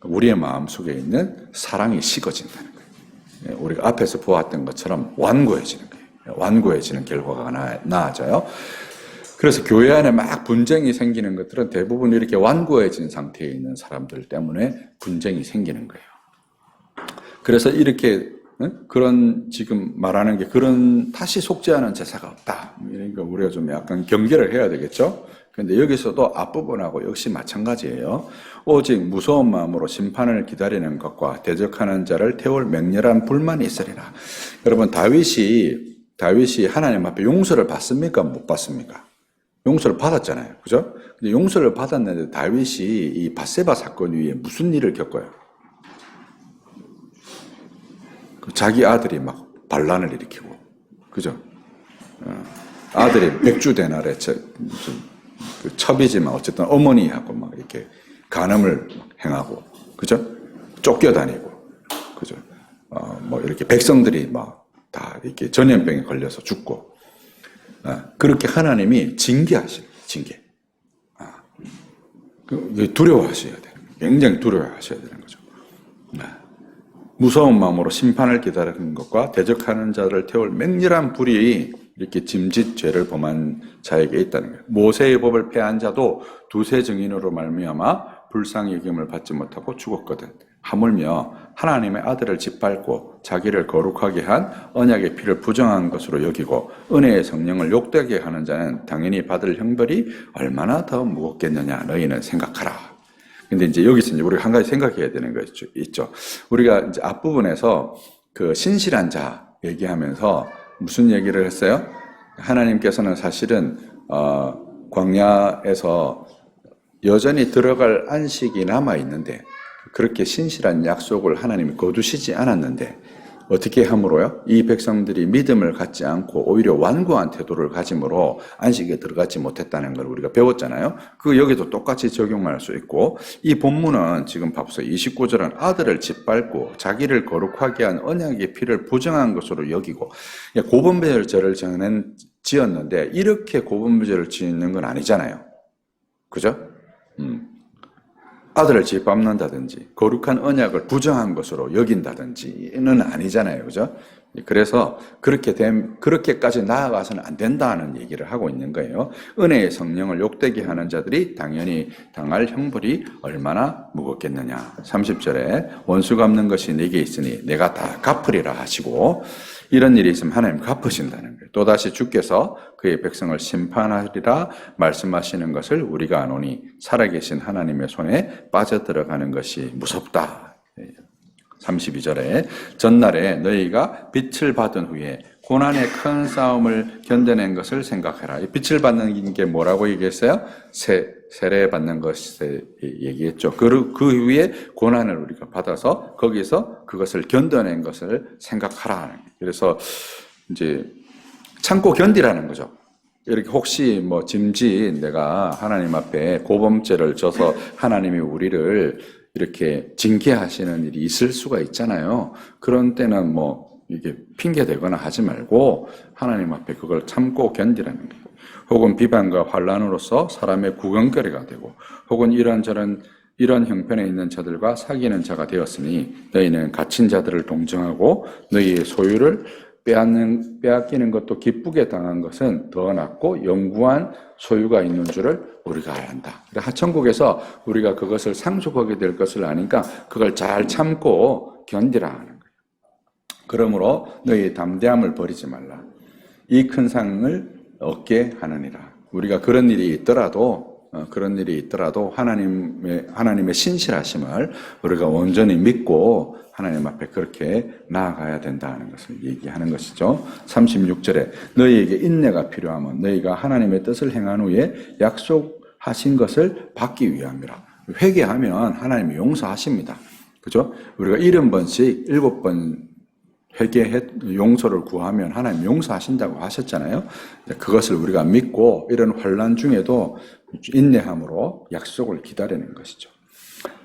우리의 마음속에 있는 사랑이 식어진다는 거예요. 우리가 앞에서 보았던 것처럼 완고해지는 거예요. 완고해지는 결과가 나아져요. 그래서 교회 안에 막 분쟁이 생기는 것들은 대부분 이렇게 완고해진 상태에 있는 사람들 때문에 분쟁이 생기는 거예요. 그래서 이렇게 그런 지금 말하는 게 그런 다시 속죄하는 제사가 없다. 그러니까 우리가 좀 약간 경계를 해야 되겠죠. 그런데 여기서도 앞부분하고 역시 마찬가지예요. 오직 무서운 마음으로 심판을 기다리는 것과 대적하는 자를 태울 맹렬한 불만이 있으리라. 여러분, 다윗이 하나님 앞에 용서를 받습니까? 못 받습니까? 용서를 받았잖아요. 그죠? 근데 용서를 받았는데 다윗이 이 밧세바 사건 위에 무슨 일을 겪어요? 자기 아들이 막 반란을 일으키고, 그죠? 아들이 백주대나래 그 첩이지만 어쨌든 어머니하고 막 이렇게 간음을 행하고, 그죠? 쫓겨다니고, 그죠? 뭐 이렇게 백성들이 막 다 이렇게 전염병에 걸려서 죽고, 그렇게 하나님이 징계하시는 거예요, 징계. 두려워하셔야 돼요. 굉장히 두려워하셔야 되는 거죠. 무서운 마음으로 심판을 기다리는 것과 대적하는 자를 태울 맹렬한 불이 이렇게 짐짓 죄를 범한 자에게 있다는 거예요. 모세의 법을 폐한 자도 두세 증인으로 말미암아 불쌍히 여김을 받지 못하고 죽었거든. 하물며 하나님의 아들을 짓밟고 자기를 거룩하게 한 언약의 피를 부정한 것으로 여기고 은혜의 성령을 욕되게 하는 자는 당연히 받을 형벌이 얼마나 더 무겁겠느냐 너희는 생각하라. 근데 이제 여기서 이제 우리가 한 가지 생각해야 되는 거 있죠. 우리가 이제 앞부분에서 그 신실한 자 얘기하면서 무슨 얘기를 했어요? 하나님께서는 사실은 광야에서 여전히 들어갈 안식이 남아 있는데 그렇게 신실한 약속을 하나님이 거두시지 않았는데 어떻게 함으로요? 이 백성들이 믿음을 갖지 않고 오히려 완고한 태도를 가짐으로 안식에 들어가지 못했다는 걸 우리가 배웠잖아요. 그 여기도 똑같이 적용할 수 있고 이 본문은 지금 봐보세요. 29절은 아들을 짓밟고 자기를 거룩하게 한 언약의 피를 부정한 것으로 여기고 고분별죄를 지었는데 이렇게 고분별죄를 짓는 건 아니잖아요. 그죠? 아들을 짓밟는다든지 거룩한 언약을 부정한 것으로 여긴다든지는 아니잖아요. 그죠? 그래서 그렇게까지 나아가서는 안 된다는 얘기를 하고 있는 거예요. 은혜의 성령을 욕되게 하는 자들이 당연히 당할 형벌이 얼마나 무겁겠느냐. 30절에 원수 갚는 것이 내게 있으니 내가 다 갚으리라 하시고 이런 일이 있으면 하나님 갚으신다는 거예요. 또다시 주께서 그의 백성을 심판하리라 말씀하시는 것을 우리가 아노니 살아계신 하나님의 손에 빠져들어가는 것이 무섭다. 32절에 전날에 너희가 빛을 받은 후에 고난의 큰 싸움을 견뎌낸 것을 생각해라. 이 빛을 받는 게 뭐라고 얘기했어요? 세례 받는 것에 얘기했죠. 그 후에 고난을 우리가 받아서 거기서 그것을 견뎌낸 것을 생각하라. 그래서 이제 참고 견디라는 거죠. 이렇게 혹시 뭐 짐짓 내가 하나님 앞에 고범죄를 져서 하나님이 우리를 이렇게 징계하시는 일이 있을 수가 있잖아요. 그런 때는 뭐 이게 핑계 대거나 하지 말고 하나님 앞에 그걸 참고 견디라는 거예요. 혹은 비방과 환란으로서 사람의 구경거리가 되고 혹은 이런 형편에 있는 자들과 사귀는 자가 되었으니 너희는 갇힌 자들을 동정하고 너희의 소유를 빼앗기는 것도 기쁘게 당한 것은 더 낫고 영구한 소유가 있는 줄을 우리가 안다. 천국에서 우리가 그것을 상속하게 될 것을 아니까 그걸 잘 참고 견디라 하는 거예요. 그러므로 너희 담대함을 버리지 말라. 이 큰 상을 얻게 하느니라. 우리가 그런 일이 있더라도 하나님의 신실하심을 우리가 온전히 믿고 하나님 앞에 그렇게 나아가야 된다는 것을 얘기하는 것이죠. 36절에 너희에게 인내가 필요하면 너희가 하나님의 뜻을 행한 후에 약속하신 것을 받기 위함이라. 회개하면 하나님이 용서하십니다. 그죠? 우리가 70번씩 7번 용서를 구하면 하나님 용서하신다고 하셨잖아요. 그것을 우리가 믿고 이런 환난 중에도 인내함으로 약속을 기다리는 것이죠.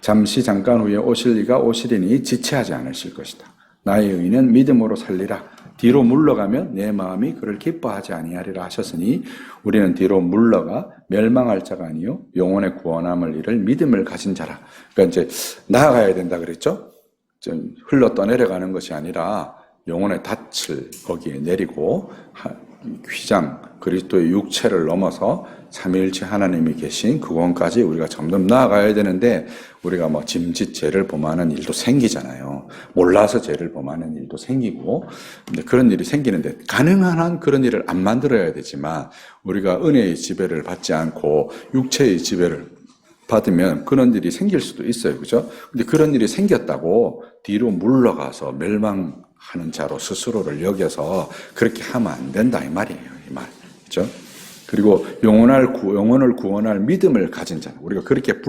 잠깐 후에 오실 이가 오시리니 지체하지 않으실 것이다. 나의 의는 믿음으로 살리라. 뒤로 물러가면 내 마음이 그를 기뻐하지 아니하리라 하셨으니 우리는 뒤로 물러가 멸망할 자가 아니요 영혼의 구원함을 이룰 믿음을 가진 자라. 그러니까 이제 나아가야 된다 그랬죠. 좀 흘러 떠내려가는 것이 아니라 영혼의 닻을 거기에 내리고 휘장 그리스도의 육체를 넘어서 삼위일체 하나님이 계신 그곳까지 우리가 점점 나아가야 되는데 우리가 뭐 짐짓 죄를 범하는 일도 생기잖아요. 몰라서 죄를 범하는 일도 생기고 근데 그런 일이 생기는데 가능한 한 그런 일을 안 만들어야 되지만 우리가 은혜의 지배를 받지 않고 육체의 지배를 받으면 그런 일이 생길 수도 있어요. 그죠? 근데 그런 일이 생겼다고 뒤로 물러가서 멸망하는 자로 스스로를 여겨서 그렇게 하면 안 된다 이 말이에요. 이 말. 그죠? 그리고 영혼을 구원할 믿음을 가진 자. 우리가 그렇게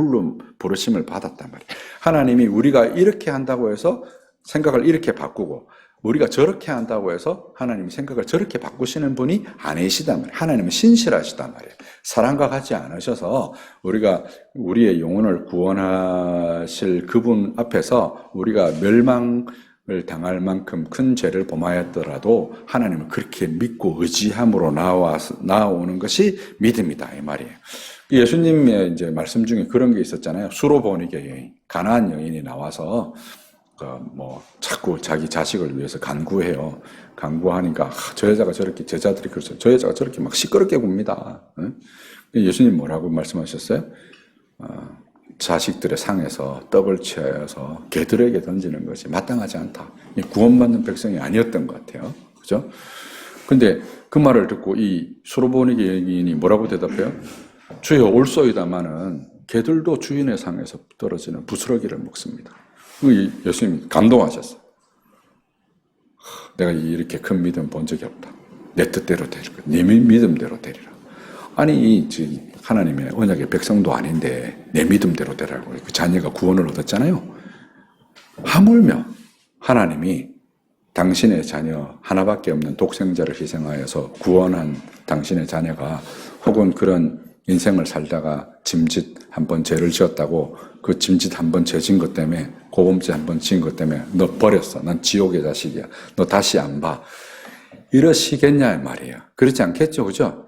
부르심을 받았단 말이에요. 하나님이 우리가 이렇게 한다고 해서 생각을 이렇게 바꾸고 우리가 저렇게 한다고 해서 하나님이 생각을 저렇게 바꾸시는 분이 아니시단 말이에요. 하나님은 신실하시단 말이에요. 사랑과 같지 않으셔서 우리가 우리의 영혼을 구원하실 그분 앞에서 우리가 멸망을 당할 만큼 큰 죄를 범하였더라도 하나님은 그렇게 믿고 의지함으로 나오는 것이 믿음이다 이 말이에요. 예수님의 이제 말씀 중에 그런 게 있었잖아요. 수로보니게 여인, 가나안 여인이 나와서 자꾸 자기 자식을 위해서 간구해요. 간구하니까 저 여자가 저렇게 제자들이 그러죠. 저 여자가 저렇게 막 시끄럽게 굽니다. 예수님 뭐라고 말씀하셨어요? 자식들의 상에서 떡을 취하여서 개들에게 던지는 것이 마땅하지 않다. 구원받는 백성이 아니었던 것 같아요. 그죠? 근데 그 말을 듣고 이 수로보니게 여인이 뭐라고 대답해요? 주여 올소이다마는 개들도 주인의 상에서 떨어지는 부스러기를 먹습니다. 예수님이 감동하셨어. 내가 이렇게 큰 믿음 본 적이 없다. 내 뜻대로 되리라. 네 믿음대로 되리라. 아니 하나님의 언약의 백성도 아닌데 내 믿음대로 되라고 그 자녀가 구원을 얻었잖아요. 하물며 하나님이 당신의 자녀 하나밖에 없는 독생자를 희생하여서 구원한 당신의 자녀가 혹은 그런 인생을 살다가 짐짓 한번 죄를 지었다고 그 짐짓 한번 죄 진 것 때문에 고범죄 한번 지은 것 때문에 너 버렸어. 난 지옥의 자식이야. 너 다시 안 봐. 이러시겠냐 말이에요. 그렇지 않겠죠. 그죠?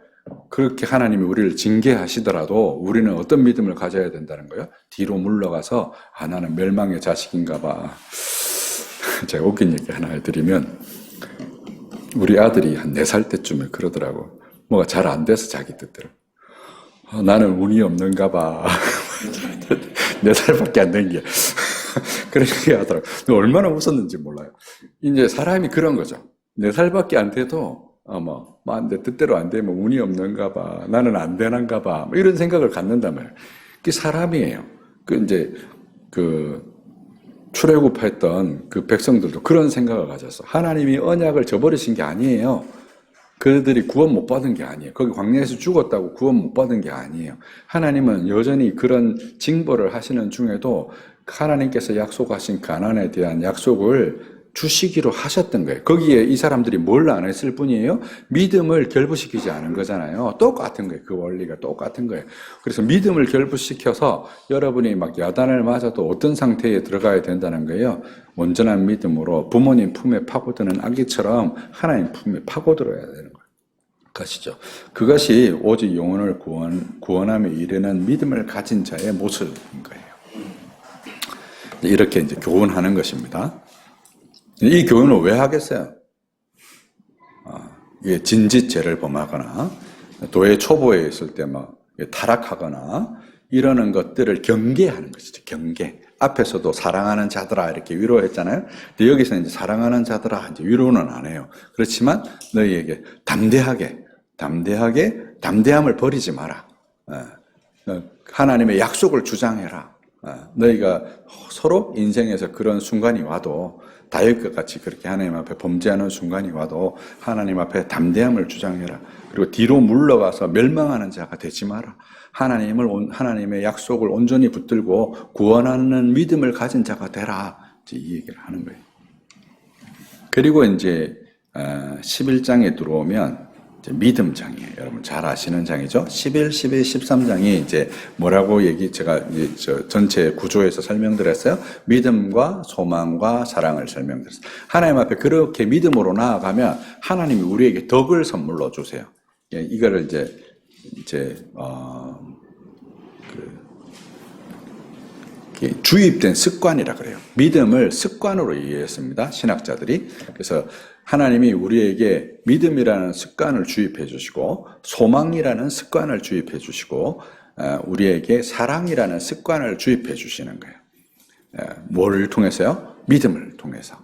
그렇게 하나님이 우리를 징계하시더라도 우리는 어떤 믿음을 가져야 된다는 거예요? 뒤로 물러가서 나는 멸망의 자식인가 봐. 제가 웃긴 얘기 하나 해드리면 우리 아들이 한 4살 때쯤에 그러더라고. 뭐가 잘 안 돼서 자기 뜻대로. 나는 운이 없는가 봐. 4살밖에 안 된 게. 그렇게 하더라고. 얼마나 웃었는지 몰라요. 이제 사람이 그런 거죠. 4살밖에 안 돼도, 내 뜻대로 안 되면 운이 없는가 봐. 나는 안 되는가 봐. 이런 생각을 갖는단 말이에요. 그게 사람이에요. 출애굽했던 그 백성들도 그런 생각을 가졌어. 하나님이 언약을 저버리신 게 아니에요. 그들이 구원 못 받은 게 아니에요. 거기 광야에서 죽었다고 구원 못 받은 게 아니에요. 하나님은 여전히 그런 징벌을 하시는 중에도 하나님께서 약속하신 가나안에 대한 약속을 주시기로 하셨던 거예요. 거기에 이 사람들이 뭘 안 했을 뿐이에요. 믿음을 결부시키지 않은 거잖아요. 똑같은 거예요. 그 원리가 똑같은 거예요. 그래서 믿음을 결부시켜서 여러분이 막 야단을 맞아도 어떤 상태에 들어가야 된다는 거예요. 온전한 믿음으로 부모님 품에 파고드는 아기처럼 하나님 품에 파고들어야 되는 것이죠. 그것이 오직 영혼을 구원함에 이르는 믿음을 가진 자의 모습인 거예요. 이렇게 이제 교훈하는 것입니다. 이 교훈을 왜 하겠어요? 이게 진짓죄를 범하거나 도의 초보에 있을 때 막 타락하거나 이러는 것들을 경계하는 것이죠. 경계. 앞에서도 사랑하는 자들아 이렇게 위로했잖아요. 근데 여기서 이제 사랑하는 자들아 이제 위로는 안 해요. 그렇지만 너희에게 담대함을 버리지 마라. 하나님의 약속을 주장해라. 너희가 서로 인생에서 그런 순간이 와도 다윗과 같이 그렇게 하나님 앞에 범죄하는 순간이 와도 하나님 앞에 담대함을 주장해라. 그리고 뒤로 물러가서 멸망하는 자가 되지 마라. 하나님의 약속을 온전히 붙들고 구원하는 믿음을 가진 자가 되라. 이 얘기를 하는 거예요. 그리고 이제 11장에 들어오면 이제 믿음장이에요. 여러분 잘 아시는 장이죠. 11, 12, 13장이 이제 뭐라고 제가 전체 구조에서 설명드렸어요. 믿음과 소망과 사랑을 설명드렸어요. 하나님 앞에 그렇게 믿음으로 나아가면 하나님이 우리에게 덕을 선물로 주세요. 이거를 주입된 습관이라 그래요. 믿음을 습관으로 이해했습니다. 신학자들이. 그래서 하나님이 우리에게 믿음이라는 습관을 주입해 주시고 소망이라는 습관을 주입해 주시고 우리에게 사랑이라는 습관을 주입해 주시는 거예요. 뭐를 통해서요? 믿음을 통해서.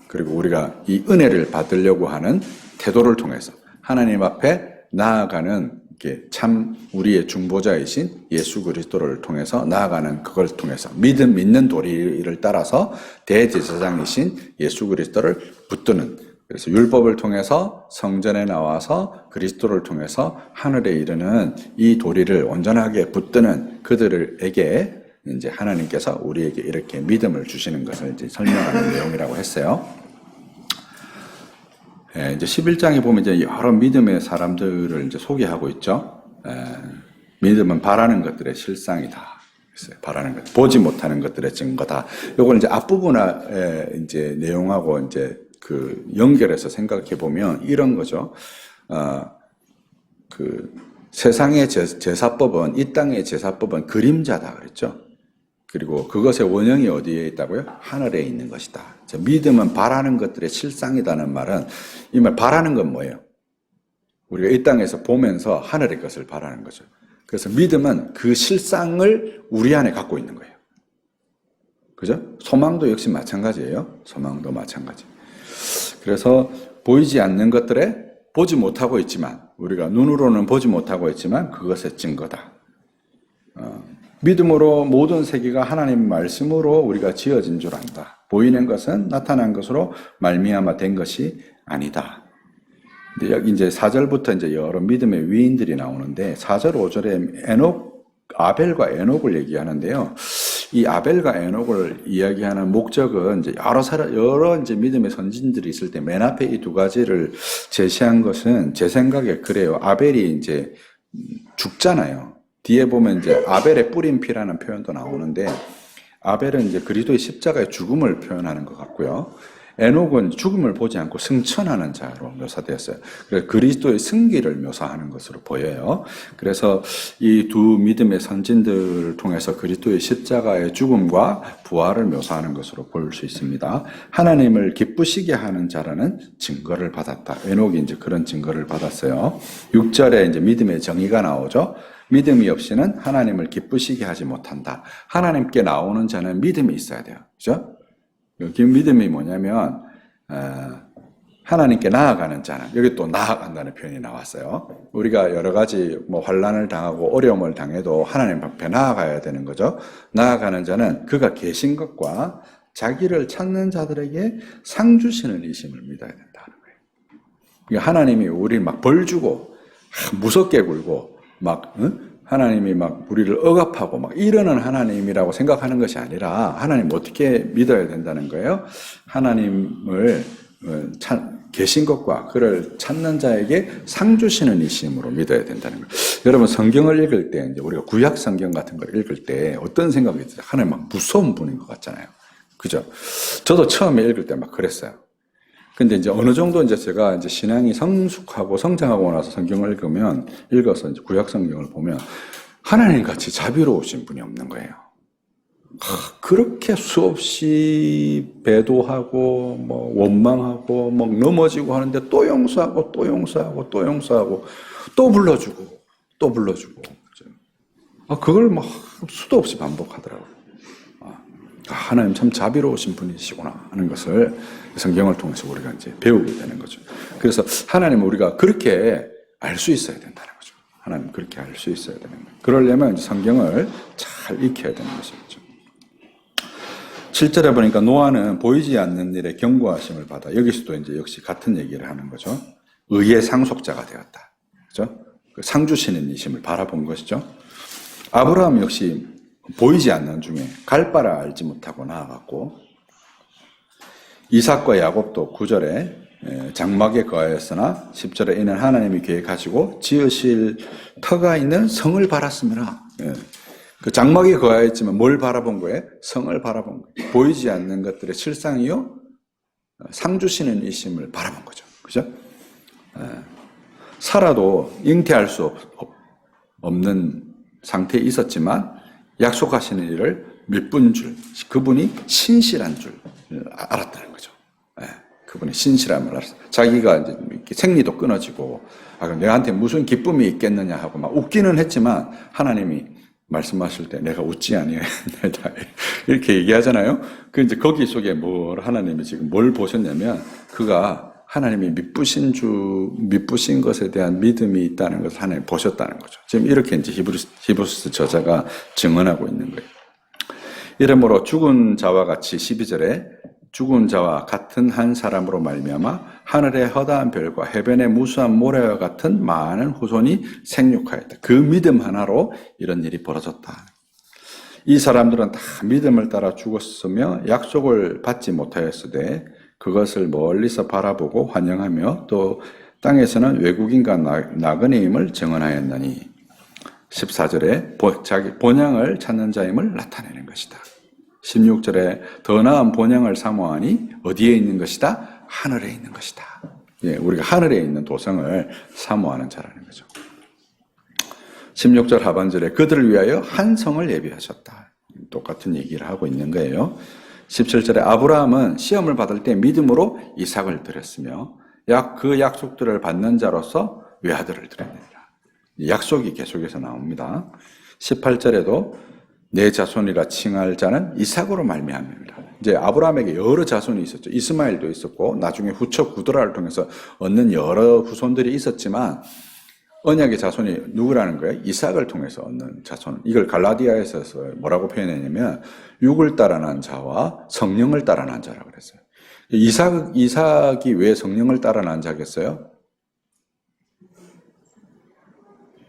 그리고 우리가 이 은혜를 받으려고 하는 태도를 통해서 하나님 앞에 나아가는 참 우리의 중보자이신 예수 그리스도를 통해서 나아가는 그걸 통해서 믿는 도리를 따라서 대제사장이신 예수 그리스도를 붙드는, 그래서 율법을 통해서 성전에 나와서 그리스도를 통해서 하늘에 이르는 이 도리를 온전하게 붙드는 그들에게 이제 하나님께서 우리에게 이렇게 믿음을 주시는 것을 이제 설명하는 내용이라고 했어요. 예, 이제 11장에 보면 이제 여러 믿음의 사람들을 이제 소개하고 있죠. 믿음은 바라는 것들의 실상이다. 바라는 것, 보지 못하는 것들의 증거다. 요걸 이제 앞부분에 이제 내용하고 이제 그 연결해서 생각해 보면 이런 거죠. 그 세상의 제사법은, 이 땅의 제사법은 그림자다 그랬죠. 그리고 그것의 원형이 어디에 있다고요? 하늘에 있는 것이다. 믿음은 바라는 것들의 실상이라는 말은, 이 말 바라는 건 뭐예요? 우리가 이 땅에서 보면서 하늘의 것을 바라는 거죠. 그래서 믿음은 그 실상을 우리 안에 갖고 있는 거예요. 그죠? 소망도 역시 마찬가지예요. 소망도 마찬가지. 그래서 보이지 않는 것들에 보지 못하고 있지만, 우리가 눈으로는 보지 못하고 있지만 그것의 증거다. 믿음으로 모든 세계가 하나님 말씀으로 우리가 지어진 줄 안다. 보이는 것은 나타난 것으로 말미암아 된 것이 아니다. 근데 여기 이제 4절부터 이제 여러 믿음의 위인들이 나오는데 4절, 5절에 아벨과 에녹을 얘기하는데요. 이 아벨과 에녹을 이야기하는 목적은 이제 여러 이제 믿음의 선진들이 있을 때 맨 앞에 이 두 가지를 제시한 것은 제 생각에 그래요. 아벨이 이제 죽잖아요. 뒤에 보면 이제 아벨의 뿌린 피라는 표현도 나오는데 아벨은 이제 그리스도의 십자가의 죽음을 표현하는 것 같고요. 에녹은 죽음을 보지 않고 승천하는 자로 묘사되었어요. 그래서 그리스도의 승기를 묘사하는 것으로 보여요. 그래서 이 두 믿음의 선진들을 통해서 그리스도의 십자가의 죽음과 부활을 묘사하는 것으로 볼 수 있습니다. 하나님을 기쁘시게 하는 자라는 증거를 받았다. 에녹이 이제 그런 증거를 받았어요. 6절에 이제 믿음의 정의가 나오죠. 믿음이 없이는 하나님을 기쁘시게 하지 못한다. 하나님께 나오는 자는 믿음이 있어야 돼요. 그죠? 그 믿음이 뭐냐면 하나님께 나아가는 자는, 여기 또 나아간다는 표현이 나왔어요. 우리가 여러 가지 뭐 환난을 당하고 어려움을 당해도 하나님 앞에 나아가야 되는 거죠. 나아가는 자는 그가 계신 것과 자기를 찾는 자들에게 상 주시는 이심을 믿어야 된다는 거예요. 그러니까 하나님이 우리 막 벌 주고 무섭게 굴고 막 하나님이 막 우리를 억압하고 막 이러는 하나님이라고 생각하는 것이 아니라 하나님 어떻게 믿어야 된다는 거예요? 하나님을 계신 것과 그를 찾는 자에게 상 주시는 이심으로 믿어야 된다는 거예요. 여러분 성경을 읽을 때 이제 우리가 구약 성경 같은 걸 읽을 때 어떤 생각이 들어요? 하나님 막 무서운 분인 것 같잖아요. 그죠? 저도 처음에 읽을 때 막 그랬어요. 근데 이제 어느 정도 이제 제가 이제 신앙이 성숙하고 성장하고 나서 성경을 읽어서 이제 구약 성경을 보면 하나님 같이 자비로우신 분이 없는 거예요. 그렇게 수없이 배도하고 뭐 원망하고 막 넘어지고 하는데 또 용서하고 또 용서하고 또 용서하고 또 불러주고 또 불러주고 그걸 막 수도 없이 반복하더라고요. 하나님 참 자비로우신 분이시구나 하는 것을 성경을 통해서 우리가 이제 배우게 되는 거죠. 그래서 하나님은 우리가 그렇게 알 수 있어야 된다는 거죠. 하나님 그렇게 알 수 있어야 되는 거예요. 그러려면 이제 성경을 잘 익혀야 되는 것이죠. 7절에 보니까 노아는 보이지 않는 일에 경고하심을 받아, 여기서도 이제 역시 같은 얘기를 하는 거죠. 의의 상속자가 되었다. 그죠? 상 주시는 이심을 바라본 것이죠. 아브라함 역시 보이지 않는 중에 갈 바를 알지 못하고 나아갔고, 이삭과 야곱도 9절에 장막에 거하였으나 10절에 이는 하나님이 계획하시고 지으실 터가 있는 성을 바랐습니다. 그 장막에 거하였지만 뭘 바라본 거예요? 성을 바라본 거예요. 보이지 않는 것들의 실상이요 상 주시는 이심을 바라본 거죠. 그죠? 사라도 잉태할 수 없는 상태에 있었지만 약속하시는 일을 몇분 줄, 그분이 신실한 줄 알았다는 거죠. 그분이 신실함을 알았어요. 자기가 이제 이렇게 생리도 끊어지고, 그럼 내한테 무슨 기쁨이 있겠느냐 하고 막 웃기는 했지만, 하나님이 말씀하실 때 내가 웃지 아니하였다. 이렇게 얘기하잖아요. 그 이제 거기 속에 하나님이 지금 뭘 보셨냐면, 그가 하나님이 미쁘신 것에 대한 믿음이 있다는 것을 하나님 보셨다는 거죠. 지금 이렇게 이제 히브리서 저자가 증언하고 있는 거예요. 이러므로 죽은 자와 같이 12절에 죽은 자와 같은 한 사람으로 말미암아 하늘의 허다한 별과 해변의 무수한 모래와 같은 많은 후손이 생육하였다. 그 믿음 하나로 이런 일이 벌어졌다. 이 사람들은 다 믿음을 따라 죽었으며 약속을 받지 못하였으되 그것을 멀리서 바라보고 환영하며 또 땅에서는 외국인과 나그네임을 증언하였나니 14절에 자기 본향을 찾는 자임을 나타내는 것이다. 16절에 더 나은 본향을 사모하니 어디에 있는 것이다? 하늘에 있는 것이다. 예, 우리가 하늘에 있는 도성을 사모하는 자라는 거죠. 16절 하반절에 그들을 위하여 한 성을 예비하셨다. 똑같은 얘기를 하고 있는 거예요. 17절에 아브라함은 시험을 받을 때 믿음으로 이삭을 드렸으며 그 약속들을 받는 자로서 외아들을 드렸느니라. 약속이 계속해서 나옵니다. 18절에도 내 자손이라 칭할 자는 이삭으로 말미암습니다. 이제 아브라함에게 여러 자손이 있었죠. 이스마엘도 있었고 나중에 후처 구드라를 통해서 얻는 여러 후손들이 있었지만 언약의 자손이 누구라는 거예요? 이삭을 통해서 얻는 자손. 이걸 갈라디아에서 뭐라고 표현했냐면 육을 따라 난 자와 성령을 따라 난 자라고 그랬어요. 이삭이 왜 성령을 따라 난 자겠어요?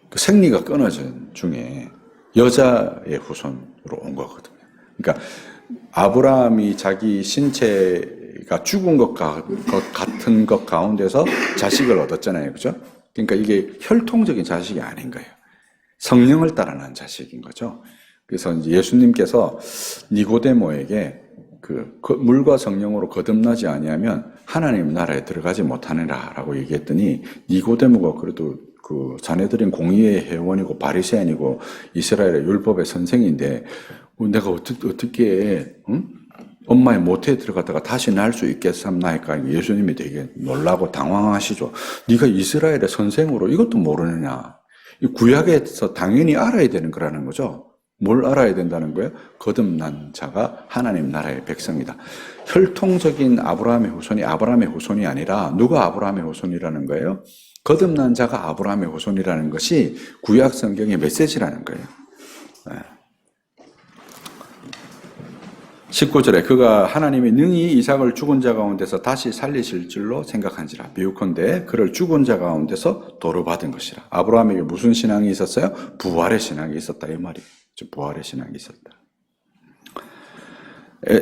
그 생리가 끊어진 중에 여자의 후손으로 온 거거든요. 그러니까 아브라함이 자기 신체가 죽은 것 같은 것 가운데서 자식을 얻었잖아요. 그죠? 그러니까 이게 혈통적인 자식이 아닌 거예요. 성령을 따라 난 자식인 거죠. 그래서 이제 예수님께서 니고데모에게 그 물과 성령으로 거듭나지 아니하면 하나님 나라에 들어가지 못하느라라고 얘기했더니 니고데모가 그래도 그 자네들은 공의의 회원이고 바리새인이고 이스라엘의 율법의 선생인데 내가 어떻게 응? 엄마의 모태에 들어갔다가 다시 날 수 있겠습니까? 예수님이 되게 놀라고 당황하시죠. 네가 이스라엘의 선생으로 이것도 모르느냐. 구약에서 당연히 알아야 되는 거라는 거죠. 뭘 알아야 된다는 거예요? 거듭난 자가 하나님 나라의 백성이다. 혈통적인 아브라함의 후손이 아브라함의 후손이 아니라 누가 아브라함의 후손이라는 거예요? 거듭난 자가 아브라함의 후손이라는 것이 구약 성경의 메시지라는 거예요. 19절에 그가 하나님이 능히 이삭을 죽은 자 가운데서 다시 살리실 줄로 생각한지라 비유컨대 그를 죽은 자 가운데서 도로 받은 것이라. 아브라함에게 무슨 신앙이 있었어요? 부활의 신앙이 있었다 이 말이에요. 부활의 신앙이 있었다.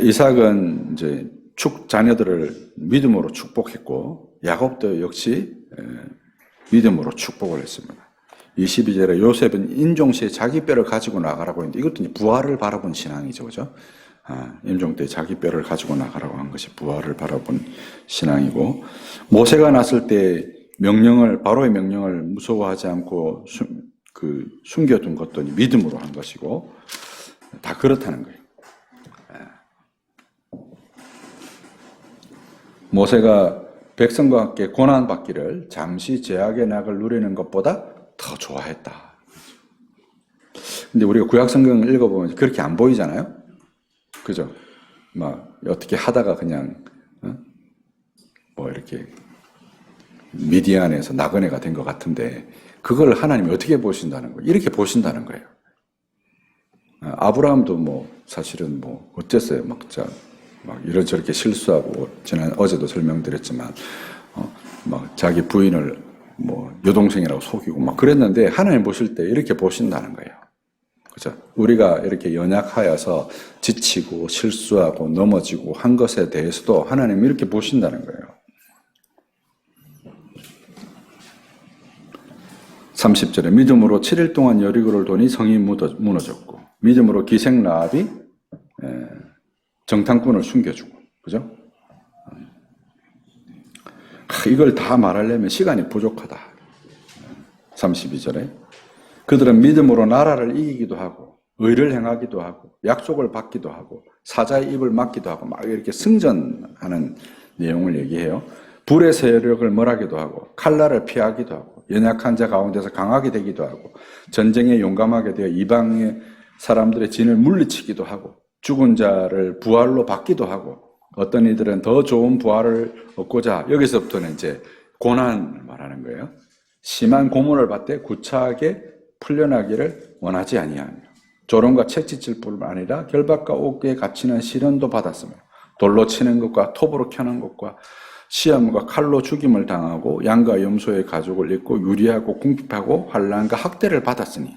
이삭은 이제 자녀들을 믿음으로 축복했고 야곱도 역시 믿음으로 축복을 했습니다. 22절에 요셉은 임종 시에 자기 뼈를 가지고 나가라고 했는데 이것도 부활을 바라본 신앙이죠. 그죠? 임종 때 자기 뼈를 가지고 나가라고 한 것이 부활을 바라본 신앙이고 모세가 났을 때 바로의 명령을 무서워하지 않고 숨겨둔 것도 믿음으로 한 것이고 다 그렇다는 거예요. 모세가 백성과 함께 고난받기를 잠시 제약의 낙을 누리는 것보다 더 좋아했다. 근데 우리가 구약 성경을 읽어보면 그렇게 안 보이잖아요? 그죠? 막 어떻게 하다가 그냥 이렇게 미디안에서 나그네가 된 것 같은데 그걸 하나님이 어떻게 보신다는 거예요? 이렇게 보신다는 거예요. 아브라함도 사실은 어땠어요? 막 이런저렇게 실수하고 어제도 설명드렸지만 막 자기 부인을 여동생이라고 속이고 막 그랬는데 하나님 보실 때 이렇게 보신다는 거예요. 그죠? 우리가 이렇게 연약하여서 지치고 실수하고 넘어지고 한 것에 대해서도 하나님이 이렇게 보신다는 거예요. 30절에 믿음으로 7일 동안 여리고를 도니 성이 무너졌고 믿음으로 기생 라합이 정탐꾼을 숨겨주고 그죠? 이걸 다 말하려면 시간이 부족하다. 32절에 그들은 믿음으로 나라를 이기기도 하고 의를 행하기도 하고 약속을 받기도 하고 사자의 입을 막기도 하고 막 이렇게 승전하는 내용을 얘기해요. 불의 세력을 멀하기도 하고 칼날을 피하기도 하고 연약한 자 가운데서 강하게 되기도 하고 전쟁에 용감하게 되어 이방의 사람들의 진을 물리치기도 하고 죽은 자를 부활로 받기도 하고 어떤 이들은 더 좋은 부활을 얻고자 여기서부터는 이제 고난을 말하는 거예요. 심한 고문을 받되 구차하게 풀려나기를 원하지 아니하며 조롱과 채찍질 뿐만 아니라 결박과 옥에 갇히는 시련도 받았으며 돌로 치는 것과 톱으로 켜는 것과 시험과 칼로 죽임을 당하고 양과 염소의 가죽을 입고 유리하고 궁핍하고 환난과 학대를 받았으니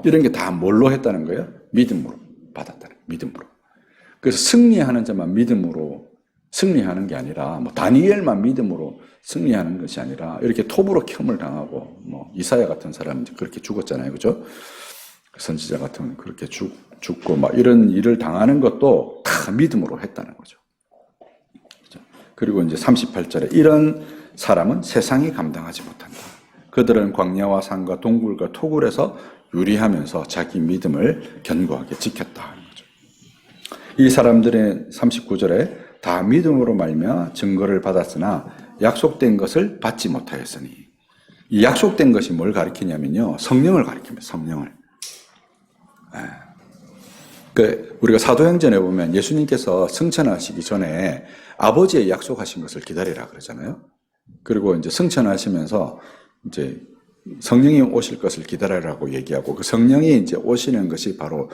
이런 게 다 뭘로 했다는 거예요? 믿음으로 받았다는 거예요. 믿음으로. 그래서 승리하는 자만 믿음으로 승리하는 게 아니라 뭐 다니엘만 믿음으로 승리하는 것이 아니라 이렇게 톱으로 켬을 당하고 뭐 이사야 같은 사람은 그렇게 죽었잖아요. 그죠? 선지자 같은 그렇게 죽고 막 이런 일을 당하는 것도 다 믿음으로 했다는 거죠. 그죠? 그리고 이제 38절에 이런 사람은 세상이 감당하지 못한다. 그들은 광야와 산과 동굴과 토굴에서 유리하면서 자기 믿음을 견고하게 지켰다 하는 거죠. 이 사람들의 39절에 다 믿음으로 말미암아 증거를 받았으나 약속된 것을 받지 못하였으니 이 약속된 것이 뭘 가리키냐면요. 성령을 가리킵니다. 성령을. 우리가 사도행전에 보면 예수님께서 승천하시기 전에 아버지의 약속하신 것을 기다리라 그러잖아요. 그리고 이제 승천하시면서 이제 성령이 오실 것을 기다리라고 얘기하고 그 성령이 이제 오시는 것이 바로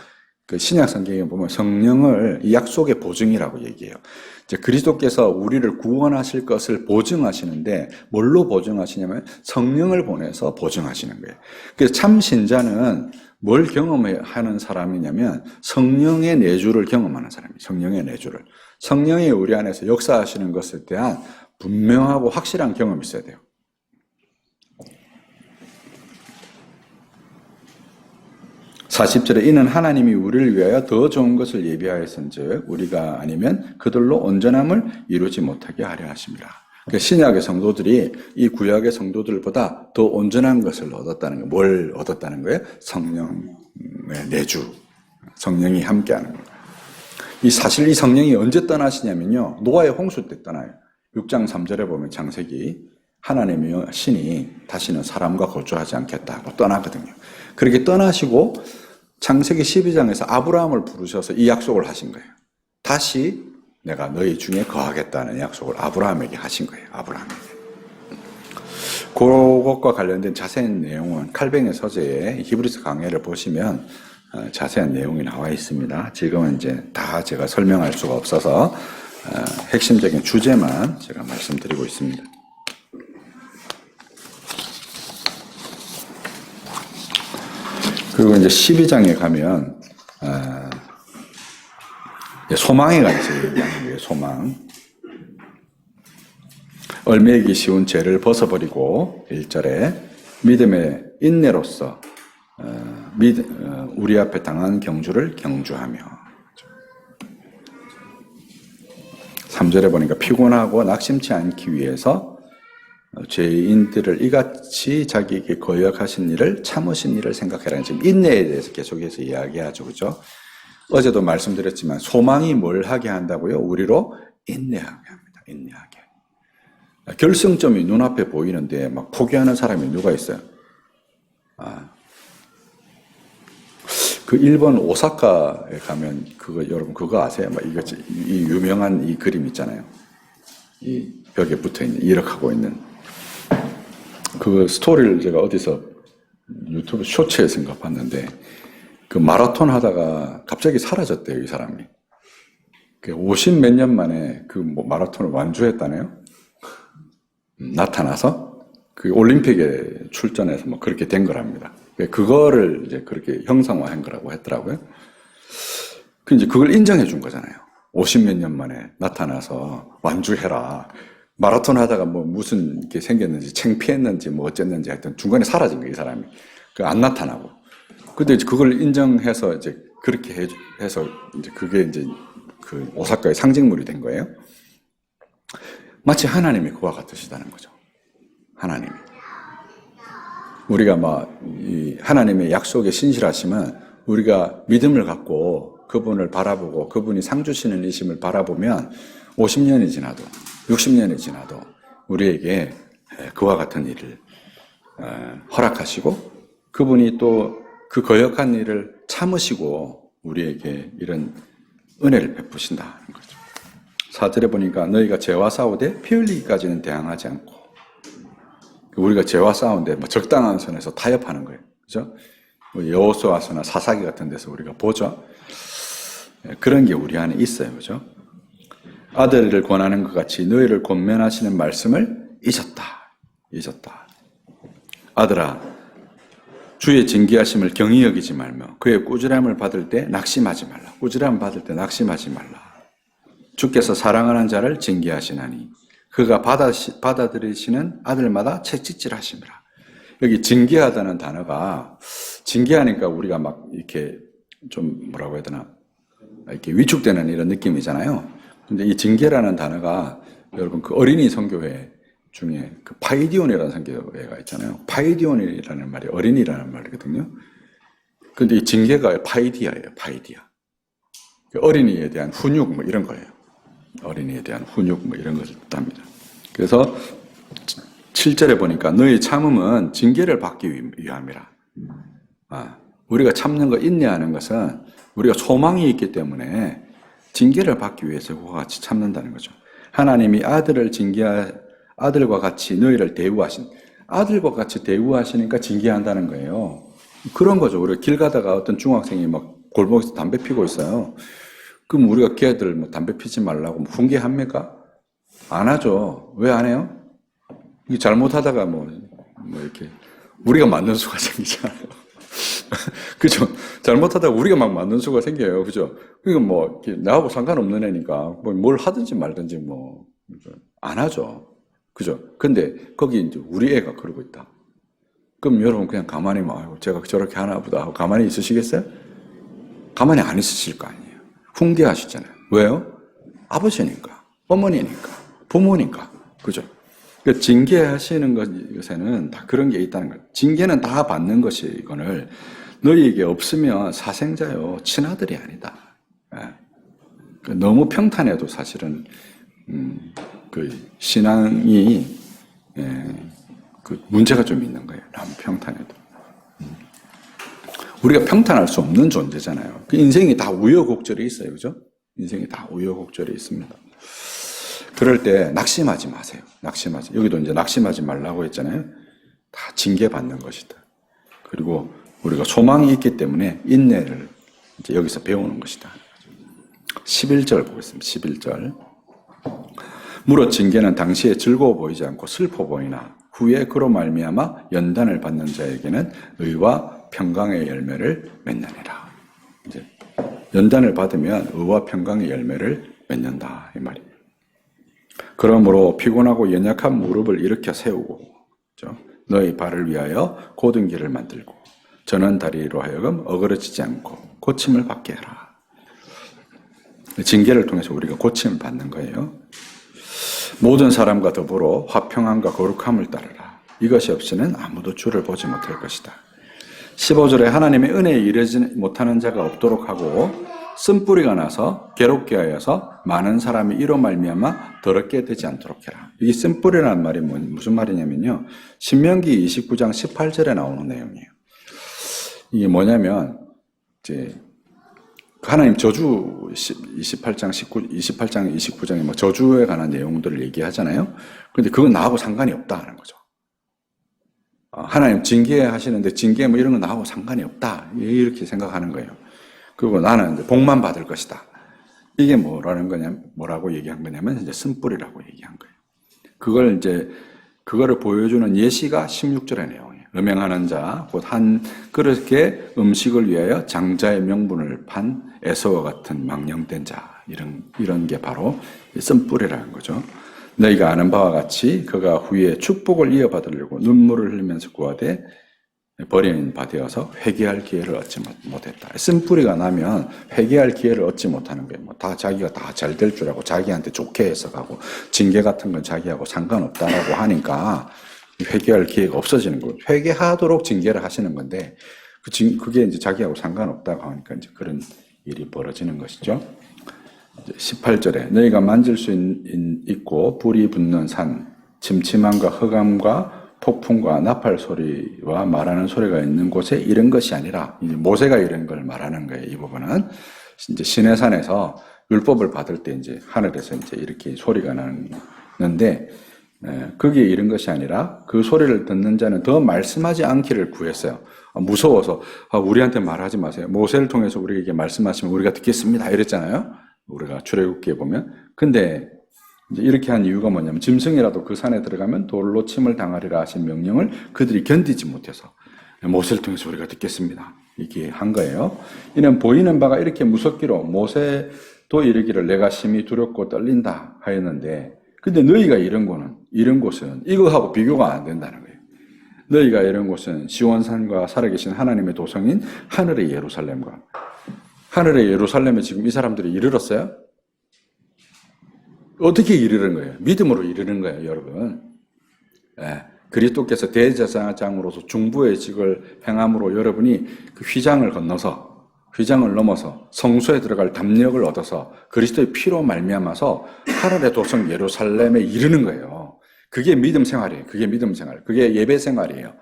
그 신약 성경에 보면 성령을 이 약속의 보증이라고 얘기해요. 이제 그리스도께서 우리를 구원하실 것을 보증하시는데 뭘로 보증하시냐면 성령을 보내서 보증하시는 거예요. 그래서 참 신자는 뭘 경험하는 사람이냐면 성령의 내주를 경험하는 사람이에요. 성령의 내주를. 성령이 우리 안에서 역사하시는 것에 대한 분명하고 확실한 경험이 있어야 돼요. 40절에 이는 하나님이 우리를 위하여 더 좋은 것을 예비하였은즉 우리가 아니면 그들로 온전함을 이루지 못하게 하려 하심이라. 그러니까 신약의 성도들이 이 구약의 성도들보다 더 온전한 것을 얻었다는 거예요. 뭘 얻었다는 거예요? 성령의 내주. 성령이 함께하는 거예요. 사실 이 성령이 언제 떠나시냐면요. 노아의 홍수 때 떠나요. 6장 3절에 보면 창세기 하나님이여 신이 다시는 사람과 거주하지 않겠다고 떠나거든요. 그렇게 떠나시고 창세기 12장에서 아브라함을 부르셔서 이 약속을 하신 거예요. 다시 내가 너희 중에 거하겠다는 약속을 아브라함에게 하신 거예요. 아브라함에게. 그것과 관련된 자세한 내용은 칼뱅의 서재에 히브리서 강해를 보시면 자세한 내용이 나와 있습니다. 지금은 이제 다 제가 설명할 수가 없어서 핵심적인 주제만 제가 말씀드리고 있습니다. 그리고 이제 12장에 가면 소망에 관해서 얘기하는 거예요. 소망. 얼매이기 쉬운 죄를 벗어버리고 1절에 믿음의 인내로서 우리 앞에 당한 경주를 경주하며 3절에 보니까 피곤하고 낙심치 않기 위해서 죄인들을 이같이 자기에게 거역하신 일을 참으신 일을 생각해라. 지금 인내에 대해서 계속해서 이야기하죠. 그죠? 어제도 말씀드렸지만 소망이 뭘 하게 한다고요? 우리로 인내하게 합니다. 인내하게. 결승점이 눈앞에 보이는데 막 포기하는 사람이 누가 있어요? 그 일본 오사카에 가면 여러분 그거 아세요? 이 유명한 이 그림 있잖아요. 이 벽에 붙어 있는 이렇게 하고 있는 그 스토리를 제가 어디서 유튜브 쇼츠에서인가 봤는데 그 마라톤 하다가 갑자기 사라졌대요, 이 사람이. 50 몇 년 만에 그 마라톤을 완주했다네요. 나타나서 그 올림픽에 출전해서 뭐 그렇게 된 거랍니다. 그거를 이제 그렇게 형상화한 거라고 했더라고요. 그 이제 그걸 인정해 준 거잖아요. 50 몇 년 만에 나타나서 완주해라. 마라톤 하다가 뭐 무슨 게 생겼는지 창피했는지 뭐 어쨌는지 하여튼 중간에 사라진 거예요, 이 사람이. 안 나타나고. 근데 이제 그걸 인정해서 이제 그렇게 해서 이제 그게 이제 그 오사카의 상징물이 된 거예요. 마치 하나님이 그와 같으시다는 거죠. 하나님이. 우리가 이 하나님의 약속에 신실하시면 우리가 믿음을 갖고 그분을 바라보고 그분이 상 주시는 이심을 바라보면 50년이 지나도 60년이 지나도 우리에게 그와 같은 일을 허락하시고 그분이 또 그 거역한 일을 참으시고 우리에게 이런 은혜를 베푸신다는 거죠. 4절에 보니까 너희가 죄와 싸우되 피 흘리기까지는 대항하지 않고 우리가 죄와 싸우는데 적당한 선에서 타협하는 거예요. 그죠? 여호수아서나 사사기 같은 데서 우리가 보죠. 그런 게 우리 안에 있어요. 그죠? 아들을 권하는 것 같이 너희를 권면하시는 말씀을 잊었다. 아들아, 주의 징계하심을 경히 여기지 말며 그의 꾸지람을 받을 때 낙심하지 말라. 꾸지람 받을 때 낙심하지 말라. 주께서 사랑하는 자를 징계하시나니 그가 받아들이시는 아들마다 채찍질하심이라. 여기 징계하다는 단어가 징계하니까 우리가 막 이렇게 좀 뭐라고 해야 되나 이렇게 위축되는 이런 느낌이잖아요. 근데 이 징계라는 단어가 여러분 그 어린이 선교회 중에 그 파이디온이라는 선교회가 있잖아요. 파이디온이라는 말이 어린이라는 말이거든요. 근데 이 징계가 파이디아예요. 파이디아. 어린이에 대한 훈육 뭐 이런 거예요. 어린이에 대한 훈육 뭐 이런 것을 뜻합니다. 그래서 7절에 보니까 너희 참음은 징계를 받기 위함이라. 우리가 참는 거 인내하는 것은 우리가 소망이 있기 때문에 징계를 받기 위해서 그와 같이 참는다는 거죠. 하나님이 아들과 같이 너희를 대우하신, 아들과 같이 대우하시니까 징계한다는 거예요. 그런 거죠. 우리가 길 가다가 어떤 중학생이 막 골목에서 담배 피고 있어요. 그럼 우리가 걔들 뭐 담배 피지 말라고 훈계합니까? 안 하죠. 왜 안 해요? 이게 잘못하다가 뭐 이렇게 우리가 맞는 수가 생기잖아요. 그죠? 잘못하다가 우리가 막 맞는 수가 생겨요. 그죠? 그러니까 뭐 나하고 상관없는 애니까 뭐 뭘 하든지 말든지 뭐 안 하죠. 그죠? 근데 거기 이제 우리 애가 그러고 있다. 그럼 여러분 그냥 가만히 막 제가 저렇게 하나 보다 하고 가만히 있으시겠어요? 가만히 안 있으실 거 아니에요. 훈계하시잖아요. 왜요? 아버지니까, 어머니니까, 부모니까. 그죠? 그러니까 징계하시는 것에는 다 그런 게 있다는 거예요. 징계는 다 받는 것이 이거를 너희에게 없으면 사생자요, 친아들이 아니다. 예. 너무 평탄해도 사실은 그 신앙이 그 문제가 좀 있는 거예요. 너무 평탄해도. 우리가 평탄할 수 없는 존재잖아요. 그 인생이 다 우여곡절이 있어요. 그죠? 인생이 다 우여곡절이 있습니다. 그럴 때 낙심하지 마세요. 낙심하지. 여기도 이제 낙심하지 말라고 했잖아요. 다 징계받는 것이다. 그리고 우리가 소망이 있기 때문에 인내를 이제 여기서 배우는 것이다. 11절 보겠습니다. 11절. 무릇 징계는 당시에 즐거워 보이지 않고 슬퍼 보이나 후에 그로 말미암아 연단을 받는 자에게는 의와 평강의 열매를 맺느니라. 이제 연단을 받으면 의와 평강의 열매를 맺는다 이 말이에요. 그러므로 피곤하고 연약한 무릎을 일으켜 세우고 너희 발을 위하여 곧은 길을 만들고 저는 다리로 하여금 어그러지지 않고 고침을 받게 해라. 징계를 통해서 우리가 고침을 받는 거예요. 모든 사람과 더불어 화평함과 거룩함을 따르라. 이것이 없이는 아무도 주를 보지 못할 것이다. 15절에 하나님의 은혜에 이르지 못하는 자가 없도록 하고 쓴뿌리가 나서 괴롭게 하여서 많은 사람이 이로 말미암아 더럽게 되지 않도록 해라. 이게 쓴뿌리라는 말이 무슨 말이냐면요. 신명기 29장 18절에 나오는 내용이에요. 이게 뭐냐면 이제 하나님 저주 28장 29장에 뭐 저주에 관한 내용들을 얘기하잖아요. 그런데 그건 나하고 상관이 없다 하는 거죠. 하나님 징계하시는데 징계 뭐 이런 건 나하고 상관이 없다 이렇게 생각하는 거예요. 그리고 나는 이제 복만 받을 것이다. 이게 뭐라고 얘기한 거냐면 이제 쓴뿌리라고 얘기한 거예요. 그거를 보여주는 예시가 16절의 내용이에요. 음행하는 자, 곧 한 그릇의 음식을 위하여 장자의 명분을 판 에서와 같은 망령된 자, 이런 게 바로 쓴뿌리라는 거죠. 너희가 아는 바와 같이 그가 후에 축복을 이어받으려고 눈물을 흘리면서 구하되 버린 바 되어서 회개할 기회를 얻지 못했다. 쓴뿌리가 나면 회개할 기회를 얻지 못하는 거예요. 다 자기가 다 잘 될 줄 알고 자기한테 좋게 해석하고 징계 같은 건 자기하고 상관없다라고 하니까 회개할 기회가 없어지는 거예요. 회개하도록 징계를 하시는 건데 그게 이제 자기하고 상관없다고 하니까 이제 그런 일이 벌어지는 것이죠. 18절에 너희가 만질 수 있고 불이 붙는 산, 침침함과 흑암과 폭풍과 나팔 소리와 말하는 소리가 있는 곳에 이런 것이 아니라 이제 모세가 이런 걸 말하는 거예요. 이 부분은 이제 시내산에서 율법을 받을 때 이제 하늘에서 이제 이렇게 소리가 나는데 그게 이런 것이 아니라 그 소리를 듣는 자는 더 말씀하지 않기를 구했어요. 무서워서 우리한테 말하지 마세요. 모세를 통해서 우리에게 말씀하시면 우리가 듣겠습니다. 이랬잖아요. 우리가 출애굽기에 보면. 근데 이제 이렇게 한 이유가 뭐냐면 짐승이라도 그 산에 들어가면 돌로 침을 당하리라 하신 명령을 그들이 견디지 못해서 모세를 통해서 우리가 듣겠습니다. 이게 한 거예요. 이는 보이는 바가 이렇게 무섭기로 모세도 이르기를 내가 심히 두렵고 떨린다 하였는데, 근데 너희가 이런 곳은 이거하고 비교가 안 된다는 거예요. 너희가 이런 곳은 시온산과 살아계신 하나님의 도성인 하늘의 예루살렘과, 하늘의 예루살렘에 지금 이 사람들이 이르렀어요? 어떻게 이르는 거예요? 믿음으로 이르는 거예요, 여러분. 그리스도께서 대제사장으로서 중보의 직을 행함으로 여러분이 그 휘장을 넘어서 성소에 들어갈 담력을 얻어서 그리스도의 피로 말미암아서 하늘의 도성 예루살렘에 이르는 거예요. 그게 믿음 생활이에요. 그게 예배 생활이에요.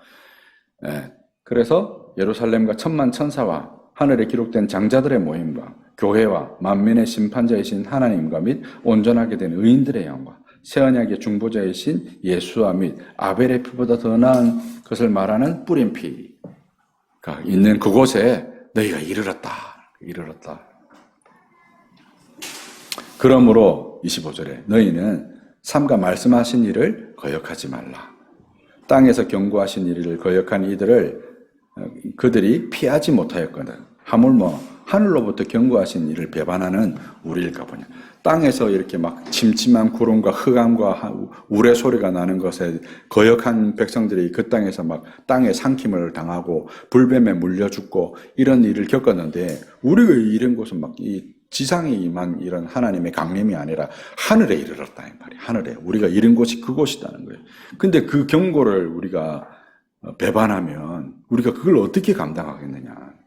그래서 예루살렘과 천만 천사와 하늘에 기록된 장자들의 모임과 교회와 만민의 심판자이신 하나님과 및 온전하게 된 의인들의 영과 새 언약의 중보자이신 예수와 및 아벨의 피보다 더 나은 것을 말하는 뿌린 피가 있는 그곳에 너희가 이르렀다. 그러므로 25절에 너희는 삼가 말씀하신 일을 거역하지 말라. 땅에서 경고하신 일을 거역한 이들을 그들이 피하지 못하였거든. 하물며 하늘로부터 경고하신 일을 배반하는 우리일까 보냐. 땅에서 이렇게 막 침침한 구름과 흑암과 우레 소리가 나는 것에 거역한 백성들이 그 땅에서 막 땅에 삼킴을 당하고 불뱀에 물려 죽고 이런 일을 겪었는데, 우리가 이런 곳은 막 이 지상에 임한 이런 하나님의 강림이 아니라 하늘에 이르렀다 이 말이에요. 하늘에 우리가 이른 곳이 그곳이라는 거예요. 근데 그 경고를 우리가 배반하면 우리가 그걸 어떻게 감당하겠느냐.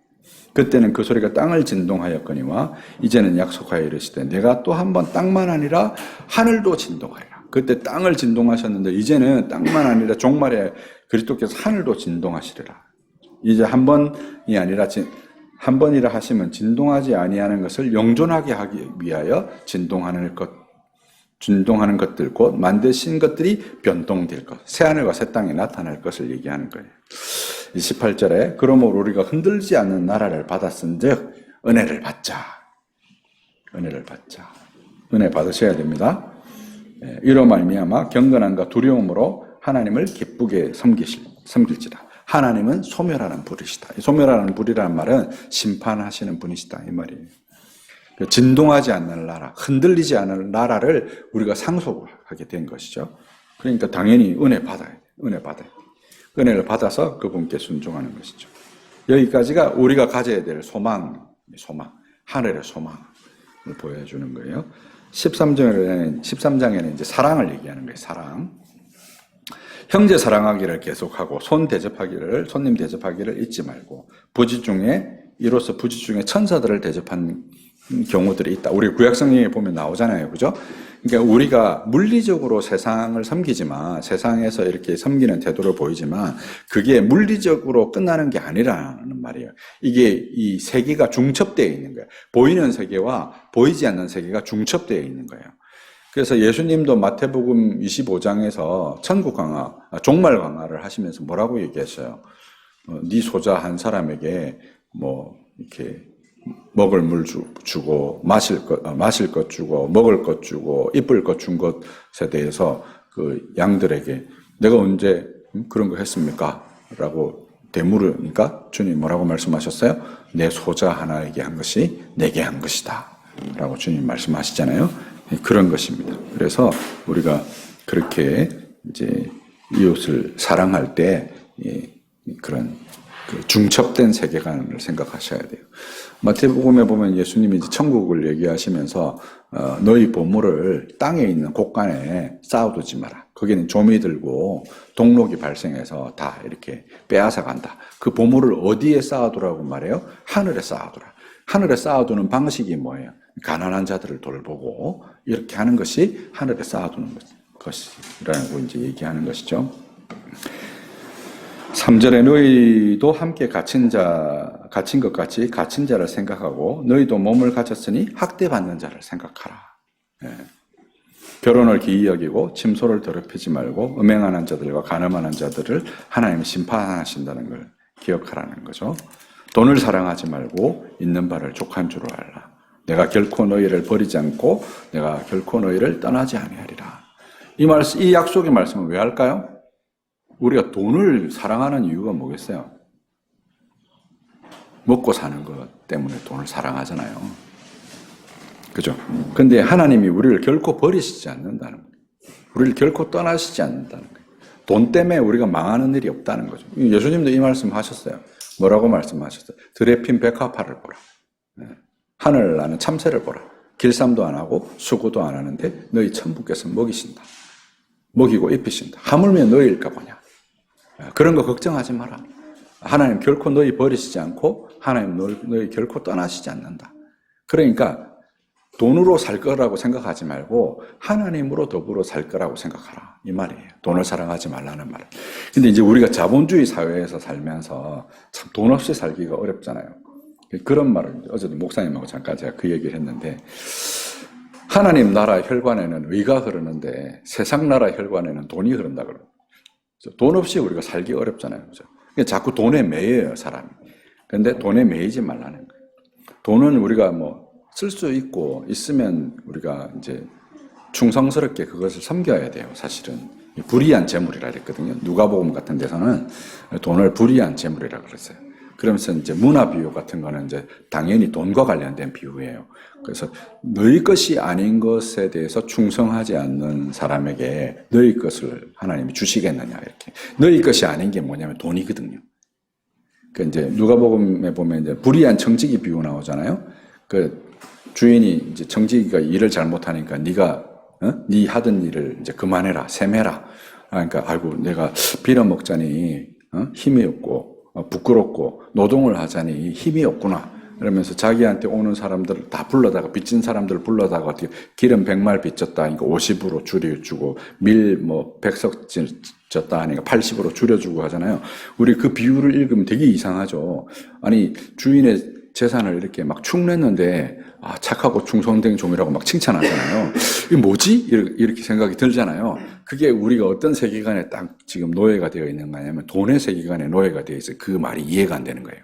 그때는 그 소리가 땅을 진동하였거니와 이제는 약속하여 이르시되 내가 또 한 번 땅만 아니라 하늘도 진동하리라. 그때 땅을 진동하셨는데 이제는 땅만 아니라 종말에 그리스도께서 하늘도 진동하시리라. 이제 한 번이 아니라 한 번이라 하시면 진동하지 아니하는 것을 영존하게 하기 위하여 진동하는 것들 곧 만드신 것들이 변동될 것, 새하늘과 새 땅이 나타날 것을 얘기하는 거예요. 28절에 그러므로 우리가 흔들지 않는 나라를 받았은즉 은혜를 받자. 은혜 받으셔야 됩니다. 이로 말미암아 경건함과 두려움으로 하나님을 기쁘게 섬길지다. 하나님은 소멸하는 불이시다. 소멸하는 불이라는 말은 심판하시는 분이시다 이 말이에요. 진동하지 않는 나라, 흔들리지 않는 나라를 우리가 상속하게 된 것이죠. 그러니까 당연히 은혜 받아야 돼. 은혜를 받아서 그분께 순종하는 것이죠. 여기까지가 우리가 가져야 될 소망, 하늘의 소망을 보여주는 거예요. 13장에는 이제 사랑을 얘기하는 거예요. 사랑. 형제 사랑하기를 계속하고 손님 대접하기를 잊지 말고 이로써 부지 중에 천사들을 대접한 경우들이 있다. 우리 구약성경에 보면 나오잖아요. 그죠? 그러니까 우리가 물리적으로 세상을 섬기지만, 세상에서 이렇게 섬기는 태도를 보이지만, 그게 물리적으로 끝나는 게 아니라는 말이에요. 이게 이 세계가 중첩되어 있는 거예요. 보이는 세계와 보이지 않는 세계가 중첩되어 있는 거예요. 그래서 예수님도 마태복음 25장에서 종말 강화를 하시면서 뭐라고 얘기했어요? 네 소자 한 사람에게 이렇게 먹을 물 주고 마실 것 주고 먹을 것 주고 입을 것 준 것에 대해서 그 양들에게 내가 언제 그런 거 했습니까? 라고 되물으니까 주님 뭐라고 말씀하셨어요? 내 소자 하나에게 한 것이 내게 한 것이다 라고 주님 말씀하시잖아요. 그런 것입니다. 그래서 우리가 그렇게 이제 이웃을 사랑할 때 그런 중첩된 세계관을 생각하셔야 돼요. 마태복음에 보면 예수님이 이제 천국을 얘기하시면서 너희 보물을 땅에 있는 곳간에 쌓아두지 마라. 거기는 좀이 들고 동록이 발생해서 다 이렇게 빼앗아 간다. 그 보물을 어디에 쌓아두라고 말해요? 하늘에 쌓아두라. 하늘에 쌓아두는 방식이 뭐예요? 가난한 자들을 돌보고 이렇게 하는 것이 하늘에 쌓아두는 것이라고 이제 얘기하는 것이죠. 3절에 너희도 함께 갇힌 것 같이 갇힌 자를 생각하고 너희도 몸을 갇혔으니 학대받는 자를 생각하라. 결혼을 기이 여기고 침소를 더럽히지 말고 음행하는 자들과 간음하는 자들을 하나님이 심판하신다는 걸 기억하라는 거죠. 돈을 사랑하지 말고 있는 바를 족한 줄을 알라. 내가 결코 너희를 버리지 않고 내가 결코 너희를 떠나지 아니하리라. 이 약속의 말씀은 왜 할까요? 우리가 돈을 사랑하는 이유가 뭐겠어요? 먹고 사는 것 때문에 돈을 사랑하잖아요. 그죠? 근데 하나님이 우리를 결코 버리시지 않는다는 거예요. 우리를 결코 떠나시지 않는다는 거예요. 돈 때문에 우리가 망하는 일이 없다는 거죠. 예수님도 이 말씀 하셨어요. 뭐라고 말씀하셨어요? 들에 핀 백합화를 보라. 하늘을 나는 참새를 보라. 길쌈도 안 하고 수고도 안 하는데 너희 천부께서 먹이신다. 먹이고 입히신다. 하물며 너희일까 보냐. 그런 거 걱정하지 마라. 하나님 결코 너희 버리시지 않고 하나님 너희 결코 떠나시지 않는다. 그러니까 돈으로 살 거라고 생각하지 말고 하나님으로 더불어 살 거라고 생각하라. 이 말이에요. 돈을 사랑하지 말라는 말. 근데 이제 우리가 자본주의 사회에서 살면서 참 돈 없이 살기가 어렵잖아요. 그런 말을 어제도 목사님하고 잠깐 제가 그 얘기를 했는데 하나님 나라 혈관에는 의가 흐르는데 세상 나라 혈관에는 돈이 흐른다 그러죠. 돈 없이 우리가 살기 어렵잖아요. 그죠? 자꾸 돈에 매여요, 사람이. 근데 돈에 매이지 말라는 거예요. 돈은 우리가 뭐 쓸 수 있고 있으면 우리가 이제 충성스럽게 그것을 섬겨야 돼요. 사실은 불의한 재물이라 그랬거든요. 누가복음 같은 데서는 돈을 불의한 재물이라 그랬어요. 그러면서 이제 문화 비유 같은 거는 이제 당연히 돈과 관련된 비유예요. 그래서 너희 것이 아닌 것에 대해서 충성하지 않는 사람에게 너희 것을 하나님이 주시겠느냐 이렇게. 너희 것이 아닌 게 뭐냐면 돈이거든요. 그 이제 누가복음에 보면 이제 불의한 청지기 비유 나오잖아요. 그 주인이 이제 청지기가 일을 잘못하니까 네가 네 하던 일을 이제 그만해라, 셈해라. 그러니까 아이고 내가 빌어먹자니 힘이 없고 부끄럽고 노동을 하자니 힘이 없구나. 그러면서 자기한테 오는 사람들을 다 불러다가 빚진 사람들을 불러다가 어떻게 기름 100말 빚졌다 하니까 50으로 줄여주고 밀 뭐 100석 졌다 하니까 80으로 줄여주고 하잖아요. 우리 그 비유를 읽으면 되게 이상하죠. 아니 주인의 재산을 이렇게 막 축냈는데 착하고 충성된 종이라고 막 칭찬하잖아요. 이게 뭐지? 이렇게 생각이 들잖아요. 그게 우리가 어떤 세계관에 딱 지금 노예가 되어 있는 거냐면 돈의 세계관에 노예가 되어 있어요. 그 말이 이해가 안 되는 거예요.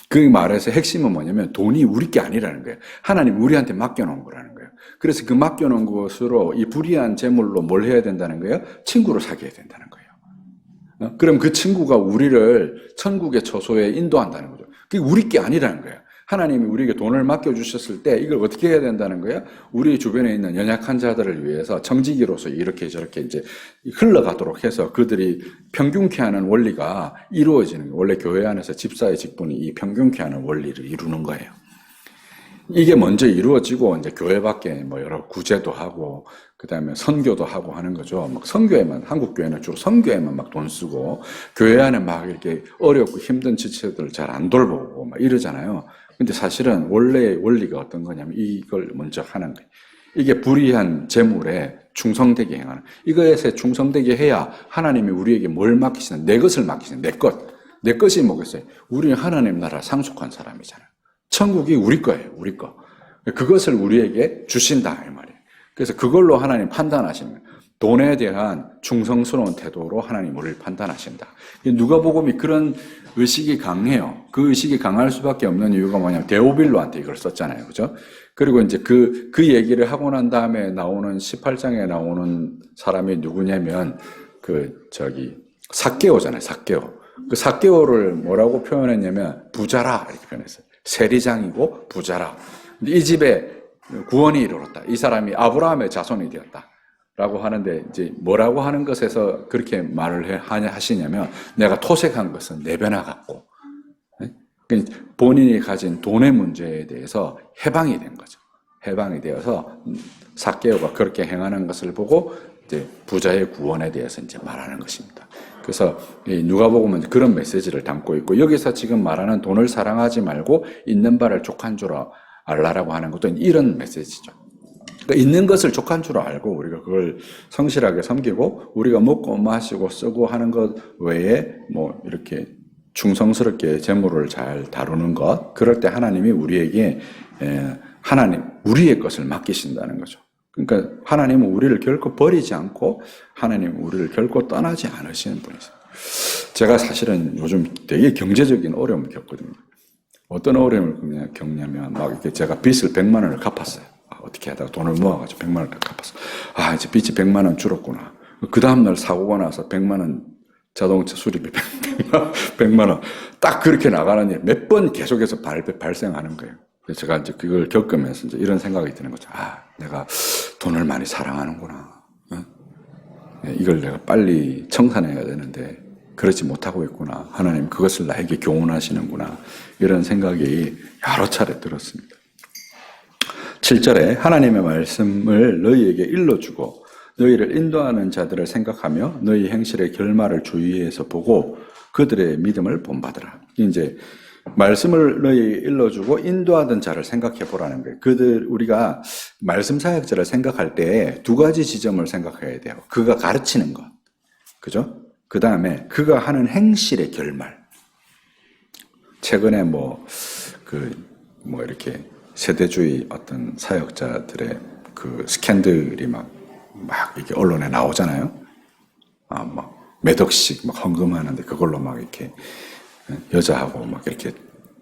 그 말에서 핵심은 뭐냐면 돈이 우리 게 아니라는 거예요. 하나님 우리한테 맡겨놓은 거라는 거예요. 그래서 그 맡겨놓은 것으로 이 불의한 재물로 뭘 해야 된다는 거예요? 친구를 사귀어야 된다는 거예요. 그럼 그 친구가 우리를 천국의 처소에 인도한다는 거죠. 그게 우리 게 아니라는 거예요. 하나님이 우리에게 돈을 맡겨주셨을 때 이걸 어떻게 해야 된다는 거예요? 우리 주변에 있는 연약한 자들을 위해서 청지기로서 이렇게 저렇게 이제 흘러가도록 해서 그들이 평균케 하는 원리가 이루어지는 거예요. 원래 교회 안에서 집사의 직분이 이 평균케 하는 원리를 이루는 거예요. 이게 먼저 이루어지고 이제 교회 밖에 뭐 여러 구제도 하고 그다음에 선교도 하고 하는 거죠. 막 선교에만 한국 교회는 주로 선교에만 막 돈 쓰고 교회 안에 막 이렇게 어렵고 힘든 지체들 잘 안 돌보고 막 이러잖아요. 근데 사실은 원래 원리가 어떤 거냐면 이걸 먼저 하는 거예요. 이게 불의한 재물에 충성되게 행하는. 이것에 충성되게 해야 하나님이 우리에게 뭘 맡기시는? 내 것을 맡기시는. 내 것. 내 것이 뭐겠어요? 우리는 하나님 나라 상속한 사람이잖아요. 천국이 우리 거예요. 우리 거. 그것을 우리에게 주신다 이 말이에요. 그래서 그걸로 하나님 판단하시는 돈에 대한 충성스러운 태도로 하나님 우리를 판단하신다. 누가복음이 그런 의식이 강해요. 그 의식이 강할 수밖에 없는 이유가 뭐냐면 데오빌로한테 이걸 썼잖아요. 그죠? 그리고 이제 그 얘기를 하고 난 다음에 나오는 18장에 나오는 사람이 누구냐면 삭개오잖아요. 삭개오. 그 삭개오를 뭐라고 표현했냐면 부자라 이렇게 표현했어요. 세리장이고 부자라. 근데 이 집에 구원이 이르렀다. 이 사람이 아브라함의 자손이 되었다. 라고 하는데 이제 뭐라고 하는 것에서 그렇게 말을 하시냐면 내가 토색한 것은 네 배나 같고 본인이 가진 돈의 문제에 대해서 해방이 된 거죠. 해방이 되어서 삭개오가 그렇게 행하는 것을 보고 이제 부자의 구원에 대해서 이제 말하는 것입니다. 그래서 누가복음은 그런 메시지를 담고 있고 여기서 지금 말하는 돈을 사랑하지 말고 있는 바를 족한 줄 알라라고 하는 것도 이런 메시지죠. 그러니까 있는 것을 족한 줄 알고 우리가 그걸 성실하게 섬기고 우리가 먹고 마시고 쓰고 하는 것 외에 뭐 이렇게 충성스럽게 재물을 잘 다루는 것 그럴 때 하나님이 우리에게 우리의 것을 맡기신다는 거죠. 그러니까 하나님은 우리를 결코 버리지 않고 하나님은 우리를 결코 떠나지 않으시는 분이세요. 제가 사실은 요즘 되게 경제적인 어려움을 겪거든요. 어떤 어려움을 겪냐면 막 이렇게 제가 빚을 100만 원을 갚았어요. 어떻게 하다가 돈을 모아가지고 100만 원을 갚았어. 이제 빚이 100만 원 줄었구나. 그 다음날 사고가 나서 100만 원 자동차 수리비 100만 원. 딱 그렇게 나가는 일 몇 번 계속해서 발생하는 거예요. 그래서 제가 이제 그걸 겪으면서 이제 이런 생각이 드는 거죠. 아, 내가 돈을 많이 사랑하는구나. 이걸 내가 빨리 청산해야 되는데 그렇지 못하고 있구나. 하나님 그것을 나에게 교훈하시는구나. 이런 생각이 여러 차례 들었습니다. 7절에 하나님의 말씀을 너희에게 일러주고 너희를 인도하는 자들을 생각하며 너희 행실의 결말을 주의해서 보고 그들의 믿음을 본받으라. 이제 말씀을 너희에게 일러주고 인도하던 자를 생각해 보라는 거예요. 우리가 말씀 사역자를 생각할 때 두 가지 지점을 생각해야 돼요. 그가 가르치는 것. 그죠? 그 다음에 그가 하는 행실의 결말. 최근에 이렇게 세대주의 어떤 사역자들의 그 스캔들이 막 이렇게 언론에 나오잖아요. 몇 억씩 막 헌금하는데 그걸로 막 이렇게 여자하고 막 이렇게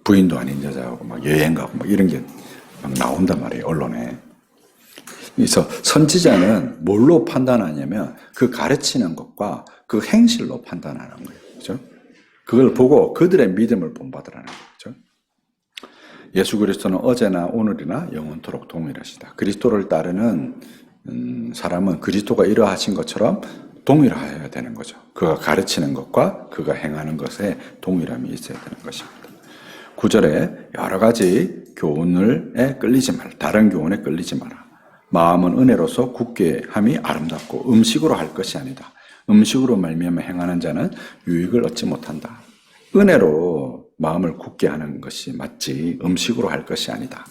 부인도 아닌 여자하고 막 여행 가고 막 이런 게 막 나온단 말이에요, 언론에. 그래서 선지자는 뭘로 판단하냐면 그 가르치는 것과 그 행실로 판단하는 거예요. 그죠? 그걸 보고 그들의 믿음을 본받으라는 거죠. 예수 그리스도는 어제나 오늘이나 영원토록 동일하시다. 그리스도를 따르는 사람은 그리스도가 이러하신 것처럼 동일해야 되는 거죠. 그가 가르치는 것과 그가 행하는 것에 동일함이 있어야 되는 것입니다. 9절에 여러 가지 교훈에 끌리지 마라. 다른 교훈에 끌리지 마라. 마음은 은혜로서 굳게 함이 아름답고 음식으로 할 것이 아니다. 음식으로 말미암아 행하는 자는 유익을 얻지 못한다. 은혜로 마음을 굳게 하는 것이 맞지 음식으로 할 것이 아니다.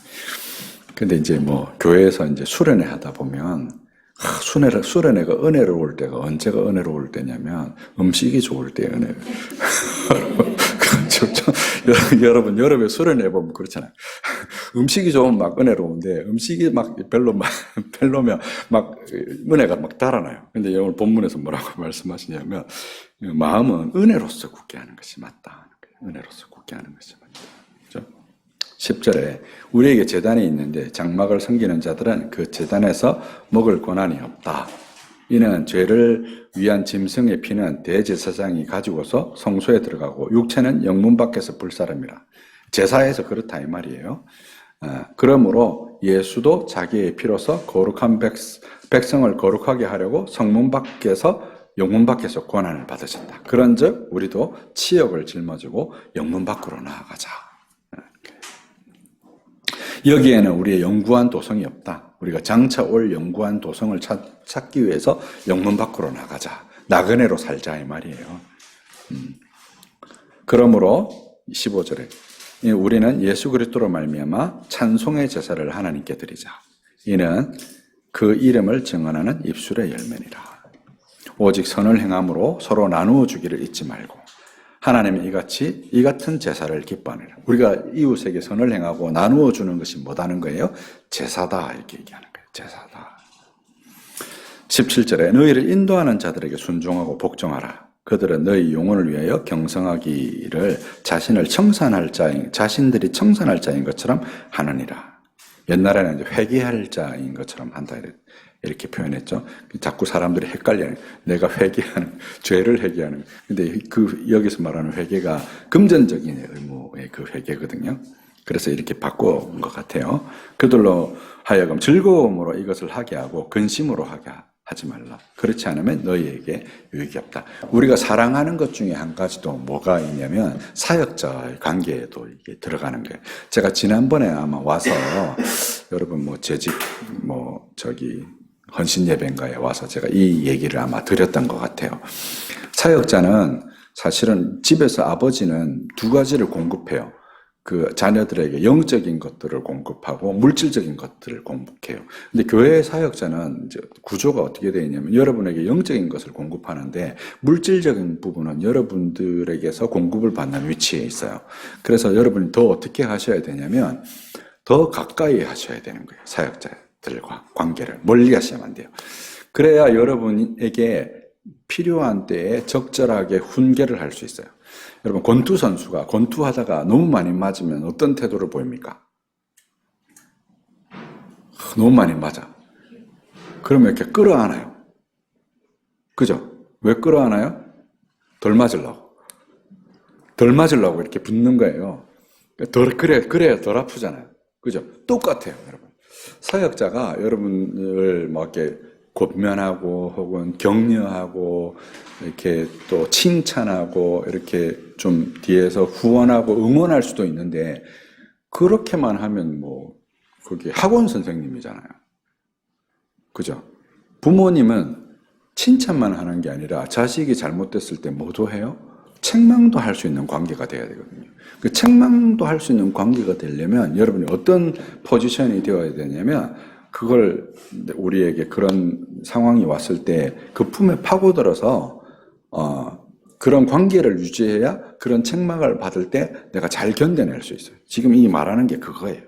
근데 이제 교회에서 이제 수련회 하다 보면 수련회가 은혜로울 때가 언제가 은혜로울 때냐면 음식이 좋을 때 은혜. 여러분 여름에 수련회 보면 그렇잖아요. 음식이 좋으면 막 은혜로운데 음식이 막 별로면 막 은혜가 막 달아나요. 근데 오늘 본문에서 뭐라고 말씀하시냐면 마음은 은혜로서 굳게 하는 것이 맞다. 은혜로서 굳게 하는 것이 맞다. 그렇죠? 10절에 우리에게 제단이 있는데 장막을 섬기는 자들은 그 제단에서 먹을 권한이 없다. 이는 죄를 위한 짐승의 피는 대제사장이 가지고서 성소에 들어가고 육체는 영문 밖에서 불사름이라. 제사에서 그렇다 이 말이에요. 그러므로 예수도 자기의 피로서 거룩한 백성을 거룩하게 하려고 성문 밖에서 영문 밖에서 권한을 받으셨다. 그런즉 우리도 치역을 짊어지고 영문 밖으로 나아가자. 여기에는 우리의 영구한 도성이 없다. 우리가 장차 올 영구한 도성을 찾기 위해서 영문 밖으로 나가자. 나그네로 살자 이 말이에요. 그러므로 15절에 우리는 예수 그리스도로 말미암아 찬송의 제사를 하나님께 드리자. 이는 그 이름을 증언하는 입술의 열매니라. 오직 선을 행함으로 서로 나누어 주기를 잊지 말고 하나님은 이 같은 제사를 기뻐하느라. 우리가 이웃에게 선을 행하고 나누어 주는 것이 뭐다는 거예요? 제사다 이렇게 얘기하는 거예요. 제사다. 17절에 너희를 인도하는 자들에게 순종하고 복종하라. 그들은 너희 영혼을 위하여 경성하기를 자신들이 청산할 자인 것처럼 하느니라. 옛날에는 이제 회개할 자인 것처럼 한다 이렇게 표현했죠. 자꾸 사람들이 헷갈려요. 내가 회개하는, 죄를 회개하는. 근데 여기서 말하는 회개가 금전적인 의무의 그 회개거든요. 그래서 이렇게 바꾼 것 같아요. 그들로 하여금 즐거움으로 이것을 하게 하고 근심으로 하지 말라. 그렇지 않으면 너희에게 유익이 없다. 우리가 사랑하는 것 중에 한 가지도 뭐가 있냐면 사역자의 관계에도 이게 들어가는 거예요. 제가 지난번에 아마 와서 여러분 헌신 예배인가에 와서 제가 이 얘기를 아마 드렸던 것 같아요. 사역자는 사실은 집에서 아버지는 두 가지를 공급해요. 그 자녀들에게 영적인 것들을 공급하고 물질적인 것들을 공급해요. 근데 교회 사역자는 이제 구조가 어떻게 되어 있냐면 여러분에게 영적인 것을 공급하는데 물질적인 부분은 여러분들에게서 공급을 받는 위치에 있어요. 그래서 여러분이 더 어떻게 하셔야 되냐면 더 가까이 하셔야 되는 거예요. 사역자들과 관계를 멀리 하시면 안 돼요. 그래야 여러분에게 필요한 때에 적절하게 훈계를 할 수 있어요. 여러분 권투 선수가 권투하다가 너무 많이 맞으면 어떤 태도를 보입니까? 너무 많이 맞아. 그러면 이렇게 끌어안아요. 그죠? 왜 끌어안아요? 덜 맞으려고 이렇게 붓는 거예요. 그래야 덜 아프잖아요. 그죠? 똑같아요, 여러분. 사역자가 여러분을 막 이렇게 권면하고 혹은 격려하고 이렇게 또 칭찬하고 이렇게 좀 뒤에서 후원하고 응원할 수도 있는데 그렇게만 하면 뭐 그게 학원 선생님이잖아요. 그죠? 부모님은 칭찬만 하는 게 아니라 자식이 잘못됐을 때 뭐도 해요? 책망도 할 수 있는 관계가 돼야 되거든요. 그 책망도 할 수 있는 관계가 되려면 여러분이 어떤 포지션이 되어야 되냐면 그걸 우리에게 그런 상황이 왔을 때 그 품에 파고들어서 그런 관계를 유지해야 그런 책망을 받을 때 내가 잘 견뎌낼 수 있어요. 지금 이 말하는 게 그거예요.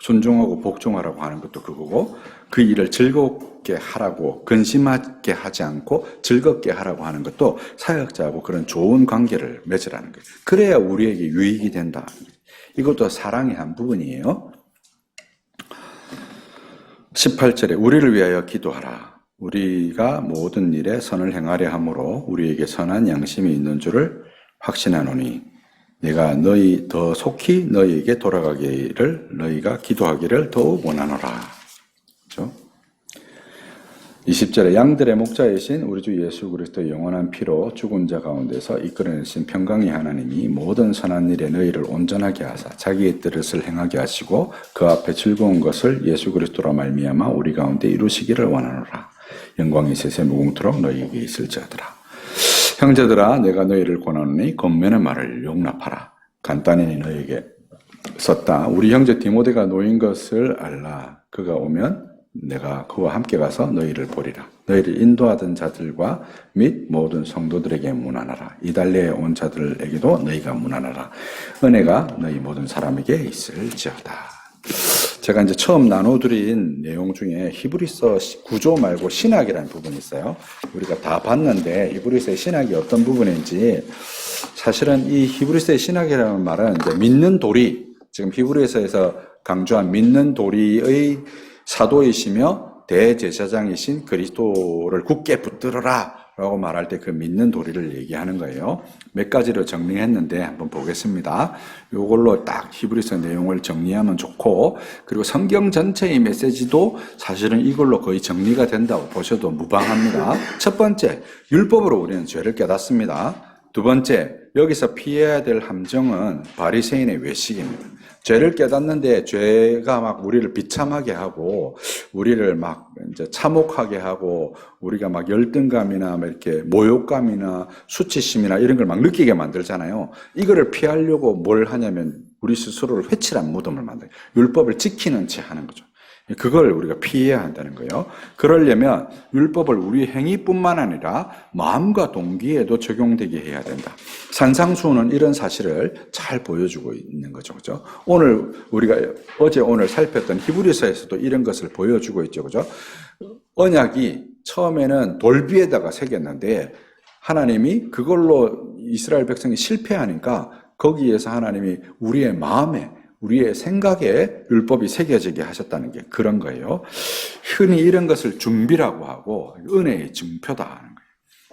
순종하고 복종하라고 하는 것도 그거고 그 일을 즐겁게 하라고 근심하게 하지 않고 즐겁게 하라고 하는 것도 사역자하고 그런 좋은 관계를 맺으라는 거예요. 그래야 우리에게 유익이 된다. 이것도 사랑의 한 부분이에요. 18절에 우리를 위하여 기도하라. 우리가 모든 일에 선을 행하려 함으로 우리에게 선한 양심이 있는 줄을 확신하노니 내가 더 속히 너희에게 돌아가기를 너희가 기도하기를 더욱 원하노라. 그렇죠? 20절에 양들의 목자이신 우리 주 예수 그리스도의 영원한 피로 죽은 자 가운데서 이끌어내신 평강의 하나님이 모든 선한 일에 너희를 온전하게 하사 자기의 뜻을 행하게 하시고 그 앞에 즐거운 것을 예수 그리스도로 말미암아 우리 가운데 이루시기를 원하노라. 영광이 세세 무궁토록 너희에게 있을지어다. 형제들아 내가 너희를 권하노니 권면의 말을 용납하라. 간단히 너희에게 썼다. 우리 형제 디모데가 놓인 것을 알라. 그가 오면 내가 그와 함께 가서 너희를 보리라. 너희를 인도하던 자들과 및 모든 성도들에게 문안하라. 이달리아에 온 자들에게도 너희가 문안하라. 은혜가 너희 모든 사람에게 있을지어다. 제가 이제 처음 나눠드린 내용 중에 히브리서 구조 말고 신학이라는 부분이 있어요. 우리가 다 봤는데 히브리서의 신학이 어떤 부분인지 사실은 이 히브리서의 신학이라는 말은 이제 믿는 도리, 지금 히브리서에서 강조한 믿는 도리의 사도이시며 대제사장이신 그리스도를 굳게 붙들어라 라고 말할 때 그 믿는 도리를 얘기하는 거예요. 몇 가지로 정리했는데 한번 보겠습니다. 이걸로 딱 히브리서 내용을 정리하면 좋고, 그리고 성경 전체의 메시지도 사실은 이걸로 거의 정리가 된다고 보셔도 무방합니다. 첫 번째, 율법으로 우리는 죄를 깨닫습니다. 두 번째, 여기서 피해야 될 함정은 바리새인의 외식입니다. 죄를 깨닫는데 죄가 막 우리를 비참하게 하고 우리를 막 이제 참혹하게 하고 우리가 막 열등감이나 막 이렇게 모욕감이나 수치심이나 이런 걸 막 느끼게 만들잖아요. 이거를 피하려고 뭘 하냐면 우리 스스로를 회칠한 무덤을 만들어요. 율법을 지키는 채 하는 거죠. 그걸 우리가 피해야 한다는 거예요. 그러려면 율법을 우리 행위뿐만 아니라 마음과 동기에도 적용되게 해야 된다. 산상수훈은 이런 사실을 잘 보여주고 있는 거죠. 그죠? 우리가 오늘 살폈던 히브리서에서도 이런 것을 보여주고 있죠. 그죠? 언약이 처음에는 돌비에다가 새겼는데 하나님이 그걸로 이스라엘 백성이 실패하니까 거기에서 하나님이 우리의 마음에 우리의 생각에 율법이 새겨지게 하셨다는 게 그런 거예요. 흔히 이런 것을 준비라고 하고 은혜의 증표다 하는 거예요.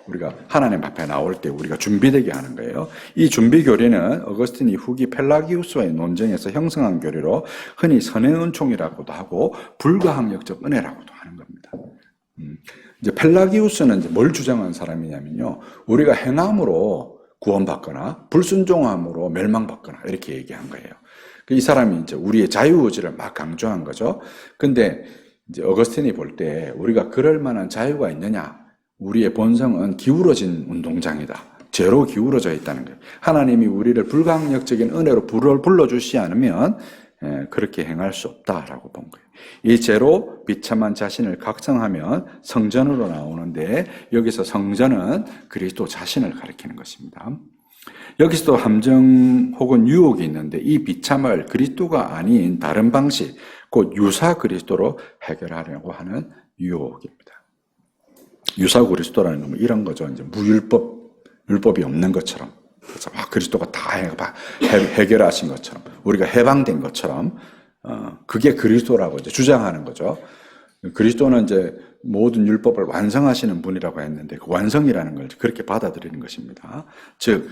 우리가 하나님 앞에 나올 때 우리가 준비되게 하는 거예요. 이 준비 교리는 어거스틴이 후기 펠라기우스와의 논쟁에서 형성한 교리로 흔히 선행은총이라고도 하고 불가항력적 은혜라고도 하는 겁니다. 이제 펠라기우스는 이제 뭘 주장한 사람이냐면요. 우리가 행함으로 구원받거나 불순종함으로 멸망받거나 이렇게 얘기한 거예요. 이 사람이 이제 우리의 자유의지를 막 강조한 거죠. 근데 이제 어거스틴이 볼 때 우리가 그럴 만한 자유가 있느냐? 우리의 본성은 기울어진 운동장이다. 죄로 기울어져 있다는 거예요. 하나님이 우리를 불가항력적인 은혜로 불러주시지 않으면 그렇게 행할 수 없다라고 본 거예요. 이 죄로 비참한 자신을 각성하면 성전으로 나오는데 여기서 성전은 그리스도 자신을 가리키는 것입니다. 여기서도 함정 혹은 유혹이 있는데 이 비참을 그리스도가 아닌 다른 방식, 곧 유사 그리스도로 해결하려고 하는 유혹입니다. 유사 그리스도라는 건 이런 거죠. 이제 율법이 없는 것처럼. 그래서 그리스도가 다 해결하신 것처럼, 우리가 해방된 것처럼, 그게 그리스도라고 이제 주장하는 거죠. 그리스도는 이제 모든 율법을 완성하시는 분이라고 했는데 그 완성이라는 걸 그렇게 받아들이는 것입니다. 즉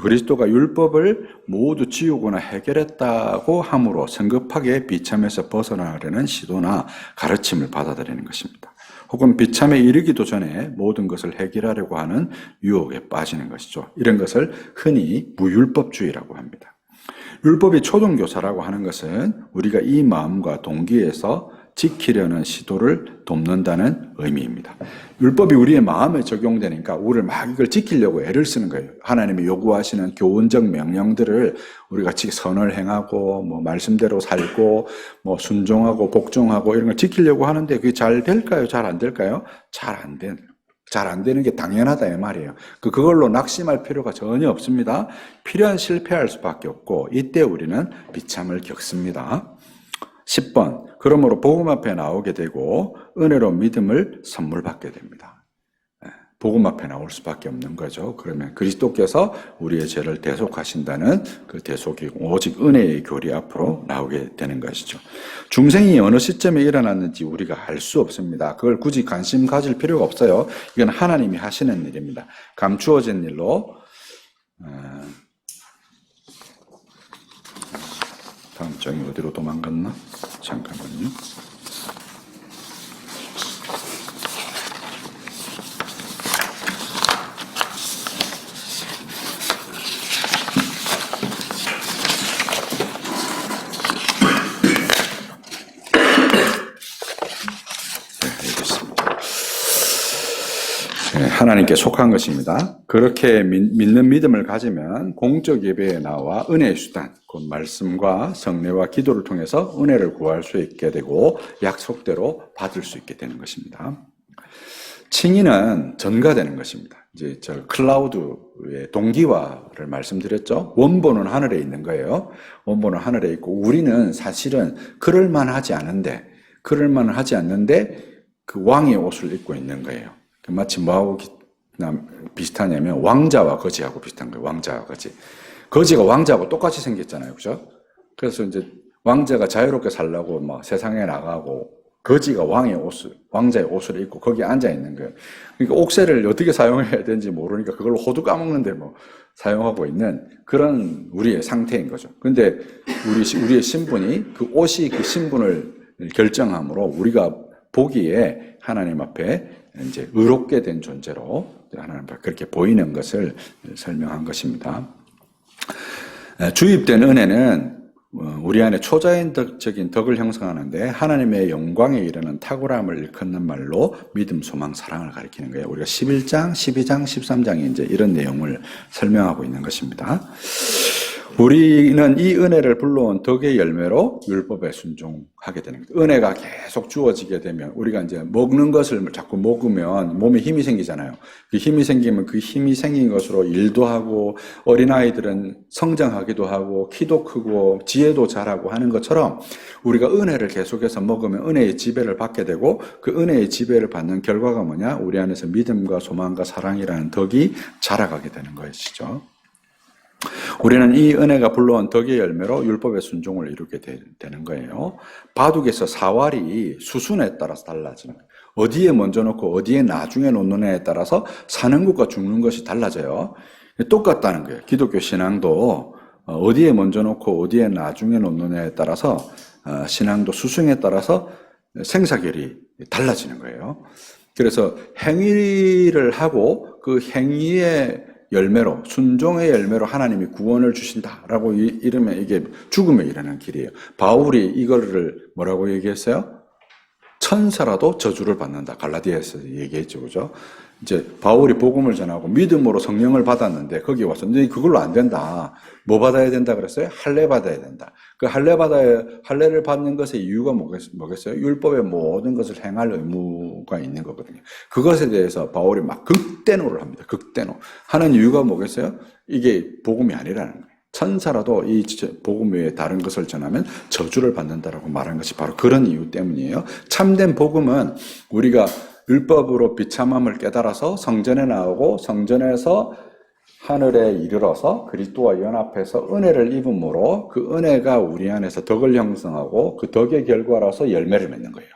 그리스도가 율법을 모두 지우거나 해결했다고 함으로 성급하게 비참에서 벗어나려는 시도나 가르침을 받아들이는 것입니다. 혹은 비참에 이르기도 전에 모든 것을 해결하려고 하는 유혹에 빠지는 것이죠. 이런 것을 흔히 무율법주의라고 합니다. 율법이 초등교사라고 하는 것은 우리가 이 마음과 동기에서 지키려는 시도를 돕는다는 의미입니다. 율법이 우리의 마음에 적용되니까 우리를 막 이걸 지키려고 애를 쓰는 거예요. 하나님이 요구하시는 교훈적 명령들을 우리가 선을 행하고 뭐 말씀대로 살고 뭐 순종하고 복종하고 이런 걸 지키려고 하는데 그게 잘 될까요? 잘 안 될까요? 잘 안 되는 게 당연하다 이 말이에요. 그걸로 낙심할 필요가 전혀 없습니다. 필요한 실패할 수밖에 없고 이때 우리는 비참을 겪습니다. 10번, 그러므로 복음 앞에 나오게 되고 은혜로 믿음을 선물 받게 됩니다. 복음 앞에 나올 수밖에 없는 거죠. 그러면 그리스도께서 우리의 죄를 대속하신다는 그 대속이 오직 은혜의 교리 앞으로 나오게 되는 것이죠. 중생이 어느 시점에 일어났는지 우리가 알 수 없습니다. 그걸 굳이 관심 가질 필요가 없어요. 이건 하나님이 하시는 일입니다. 감추어진 일로 다음 장이 어디로 도망갔나? 잠깐만요. 하나님께 속한 것입니다. 그렇게 믿는 믿음을 가지면 공적 예배에 나와 은혜의 수단, 곧 말씀과 성례와 기도를 통해서 은혜를 구할 수 있게 되고 약속대로 받을 수 있게 되는 것입니다. 칭의는 전가되는 것입니다. 이제 저 클라우드의 동기화를 말씀드렸죠. 원본은 하늘에 있는 거예요. 원본은 하늘에 있고 우리는 사실은 그럴만하지 않은데 그 왕의 옷을 입고 있는 거예요. 마치 뭐하고 비슷하냐면 왕자와 거지하고 비슷한 거예요. 왕자와 거지. 거지가 왕자하고 똑같이 생겼잖아요. 그죠? 그래서 이제 왕자가 자유롭게 살려고 막 세상에 나가고 거지가 왕자의 옷을 입고 거기에 앉아 있는 거예요. 그러니까 옥새를 어떻게 사용해야 되는지 모르니까 그걸로 호두 까먹는데 뭐 사용하고 있는 그런 우리의 상태인 거죠. 근데 우리의 신분이 그 옷이 그 신분을 결정함으로 우리가 보기에 하나님 앞에 이제 의롭게 된 존재로 하나님 앞에 그렇게 보이는 것을 설명한 것입니다. 주입된 은혜는 우리 안에 초자연적인 덕을 형성하는데 하나님의 영광에 이르는 탁월함을 일컫는 말로 믿음, 소망, 사랑을 가리키는 거예요. 우리가 11장, 12장, 13장에 이제 이런 내용을 설명하고 있는 것입니다. 우리는 이 은혜를 불러온 덕의 열매로 율법에 순종하게 되는 거예요. 은혜가 계속 주어지게 되면 우리가 이제 먹는 것을 자꾸 먹으면 몸에 힘이 생기잖아요. 그 힘이 생기면 그 힘이 생긴 것으로 일도 하고 어린아이들은 성장하기도 하고 키도 크고 지혜도 잘하고 하는 것처럼 우리가 은혜를 계속해서 먹으면 은혜의 지배를 받게 되고 그 은혜의 지배를 받는 결과가 뭐냐? 우리 안에서 믿음과 소망과 사랑이라는 덕이 자라가게 되는 것이죠. 우리는 이 은혜가 불러온 덕의 열매로 율법의 순종을 이루게 되는 거예요. 바둑에서 사활이 수순에 따라서 달라지는 거예요. 어디에 먼저 놓고 어디에 나중에 놓느냐에 따라서 사는 것과 죽는 것이 달라져요. 똑같다는 거예요. 기독교 신앙도 어디에 먼저 놓고 어디에 나중에 놓느냐에 따라서 신앙도 수순에 따라서 생사결이 달라지는 거예요. 그래서 행위를 하고 그 행위의 열매로, 순종의 열매로 하나님이 구원을 주신다라고 이러면 이게 죽음에 이르는 길이에요. 바울이 이거를 뭐라고 얘기했어요? 천사라도 저주를 받는다. 갈라디아에서 얘기했죠. 그죠? 이제 바울이 복음을 전하고 믿음으로 성령을 받았는데 거기 와서 근데 그걸로 안 된다. 뭐 받아야 된다 그랬어요? 할례 받아야 된다. 그 할례를 받는 것의 이유가 뭐겠어요? 율법의 모든 것을 행할 의무가 있는 거거든요. 그것에 대해서 바울이 막 극대노를 합니다. 극대노. 하는 이유가 뭐겠어요? 이게 복음이 아니라는 거예요. 천사라도 이 복음 외에 다른 것을 전하면 저주를 받는다라고 말한 것이 바로 그런 이유 때문이에요. 참된 복음은 우리가 율법으로 비참함을 깨달아서 성전에 나오고 성전에서 하늘에 이르러서 그리스도와 연합해서 은혜를 입음으로 그 은혜가 우리 안에서 덕을 형성하고 그 덕의 결과라서 열매를 맺는 거예요.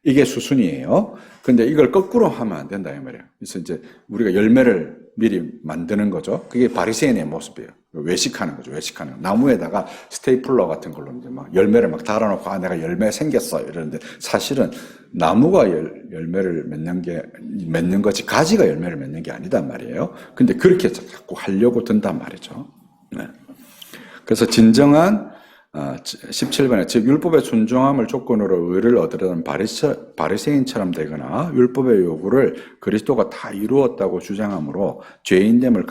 이게 수순이에요. 근데 이걸 거꾸로 하면 안 된다 이 말이에요. 그래서 이제 우리가 열매를 미리 만드는 거죠. 그게 바리새인의 모습이에요. 외식하는 거죠. 외식하는 거. 나무에다가 스테이플러 같은 걸로 이제 막 열매를 막 달아놓고 내가 열매 생겼어 이러는데 사실은 나무가 열매를 맺는 거지 가지가 열매를 맺는 게 아니단 말이에요. 근데 그렇게 자꾸 하려고 든단 말이죠. 네. 그래서 진정한 17번에 즉 율법의 순종함을 조건으로 의를 얻으려는 바리새인처럼 되거나 율법의 요구를 그리스도가 다 이루었다고 주장함으로 죄인됨의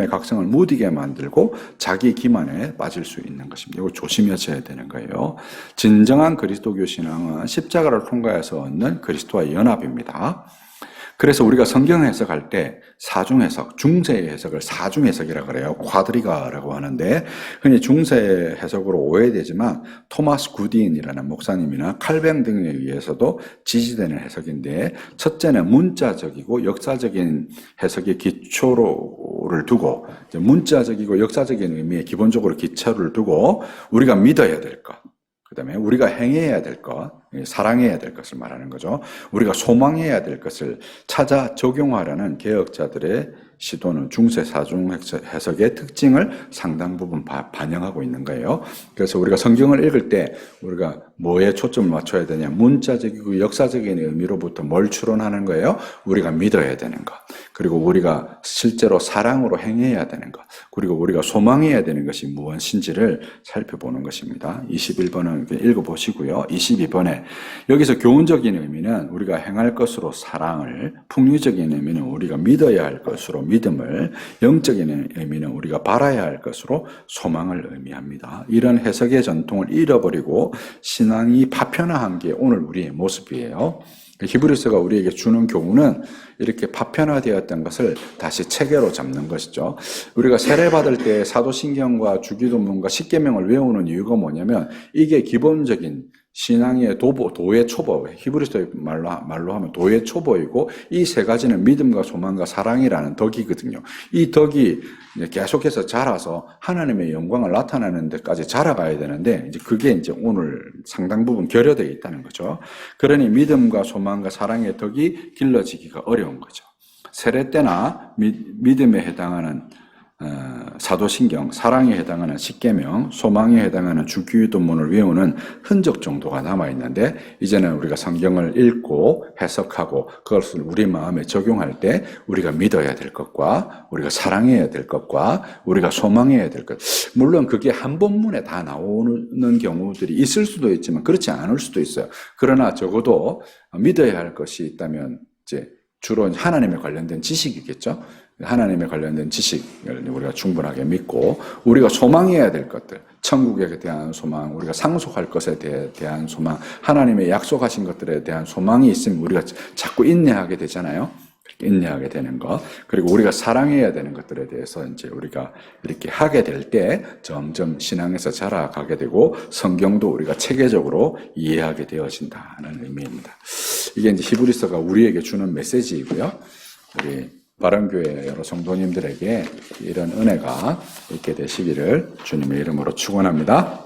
각성을 무디게 만들고 자기 기만에 빠질 수 있는 것입니다. 이거 조심하셔야 되는 거예요. 진정한 그리스도교 신앙은 십자가를 통과해서 얻는 그리스도와 연합입니다. 그래서 우리가 성경 해석할 때 사중 해석, 중세 해석을 사중 해석이라고 그래요. 쿼드리가라고 하는데 흔히 중세 해석으로 오해되지만 토마스 구디인이라는 목사님이나 칼뱅 등에 의해서도 지지되는 해석인데 첫째는 문자적이고 역사적인 해석의 기초를 두고 문자적이고 역사적인 의미에 기본적으로 기초를 두고 우리가 믿어야 될 것. 그 다음에 우리가 행해야 될 것, 사랑해야 될 것을 말하는 거죠. 우리가 소망해야 될 것을 찾아 적용하려는 개혁자들의 시도는 중세 사중 해석의 특징을 상당 부분 반영하고 있는 거예요. 그래서 우리가 성경을 읽을 때 우리가 뭐에 초점을 맞춰야 되냐? 문자적이고 역사적인 의미로부터 뭘 추론하는 거예요? 우리가 믿어야 되는 것. 그리고 우리가 실제로 사랑으로 행해야 되는 것. 그리고 우리가 소망해야 되는 것이 무엇인지를 살펴보는 것입니다. 21번은 읽어보시고요. 22번에 여기서 교훈적인 의미는 우리가 행할 것으로 사랑을, 풍류적인 의미는 우리가 믿어야 할 것으로 믿음을, 영적인 의미는 우리가 바라야 할 것으로 소망을 의미합니다. 이런 해석의 전통을 잃어버리고 신앙이 파편화한 게 오늘 우리의 모습이에요. 히브리서가 우리에게 주는 교훈은 이렇게 파편화되었던 것을 다시 체계로 잡는 것이죠. 우리가 세례받을 때 사도신경과 주기도문과 십계명을 외우는 이유가 뭐냐면 이게 기본적인 신앙의 도의 초보, 히브리서 말로 하면 도의 초보이고 이 세 가지는 믿음과 소망과 사랑이라는 덕이거든요. 이 덕이 계속해서 자라서 하나님의 영광을 나타내는 데까지 자라가야 되는데 이제 그게 이제 오늘 상당 부분 결여되어 있다는 거죠. 그러니 믿음과 소망과 사랑의 덕이 길러지기가 어려운 거죠. 세례 때나 믿음에 해당하는 사도신경, 사랑에 해당하는 십계명, 소망에 해당하는 주기도문을 외우는 흔적 정도가 남아있는데 이제는 우리가 성경을 읽고 해석하고 그것을 우리 마음에 적용할 때 우리가 믿어야 될 것과 우리가 사랑해야 될 것과 우리가 소망해야 될 것, 물론 그게 한 본문에 다 나오는 경우들이 있을 수도 있지만 그렇지 않을 수도 있어요. 그러나 적어도 믿어야 할 것이 있다면 이제 주로 하나님에 관련된 지식이겠죠. 하나님에 관련된 지식을 우리가 충분하게 믿고 우리가 소망해야 될 것들, 천국에 대한 소망, 우리가 상속할 것에 대한 소망, 하나님의 약속하신 것들에 대한 소망이 있으면 우리가 자꾸 인내하게 되잖아요. 인내하게 되는 것, 그리고 우리가 사랑해야 되는 것들에 대해서 이제 우리가 이렇게 하게 될 때 점점 신앙에서 자라가게 되고 성경도 우리가 체계적으로 이해하게 되어진다는 의미입니다. 이게 이제 히브리서가 우리에게 주는 메시지이고요. 우리 바른교회 여러 성도님들에게 이런 은혜가 있게 되시기를 주님의 이름으로 축원합니다.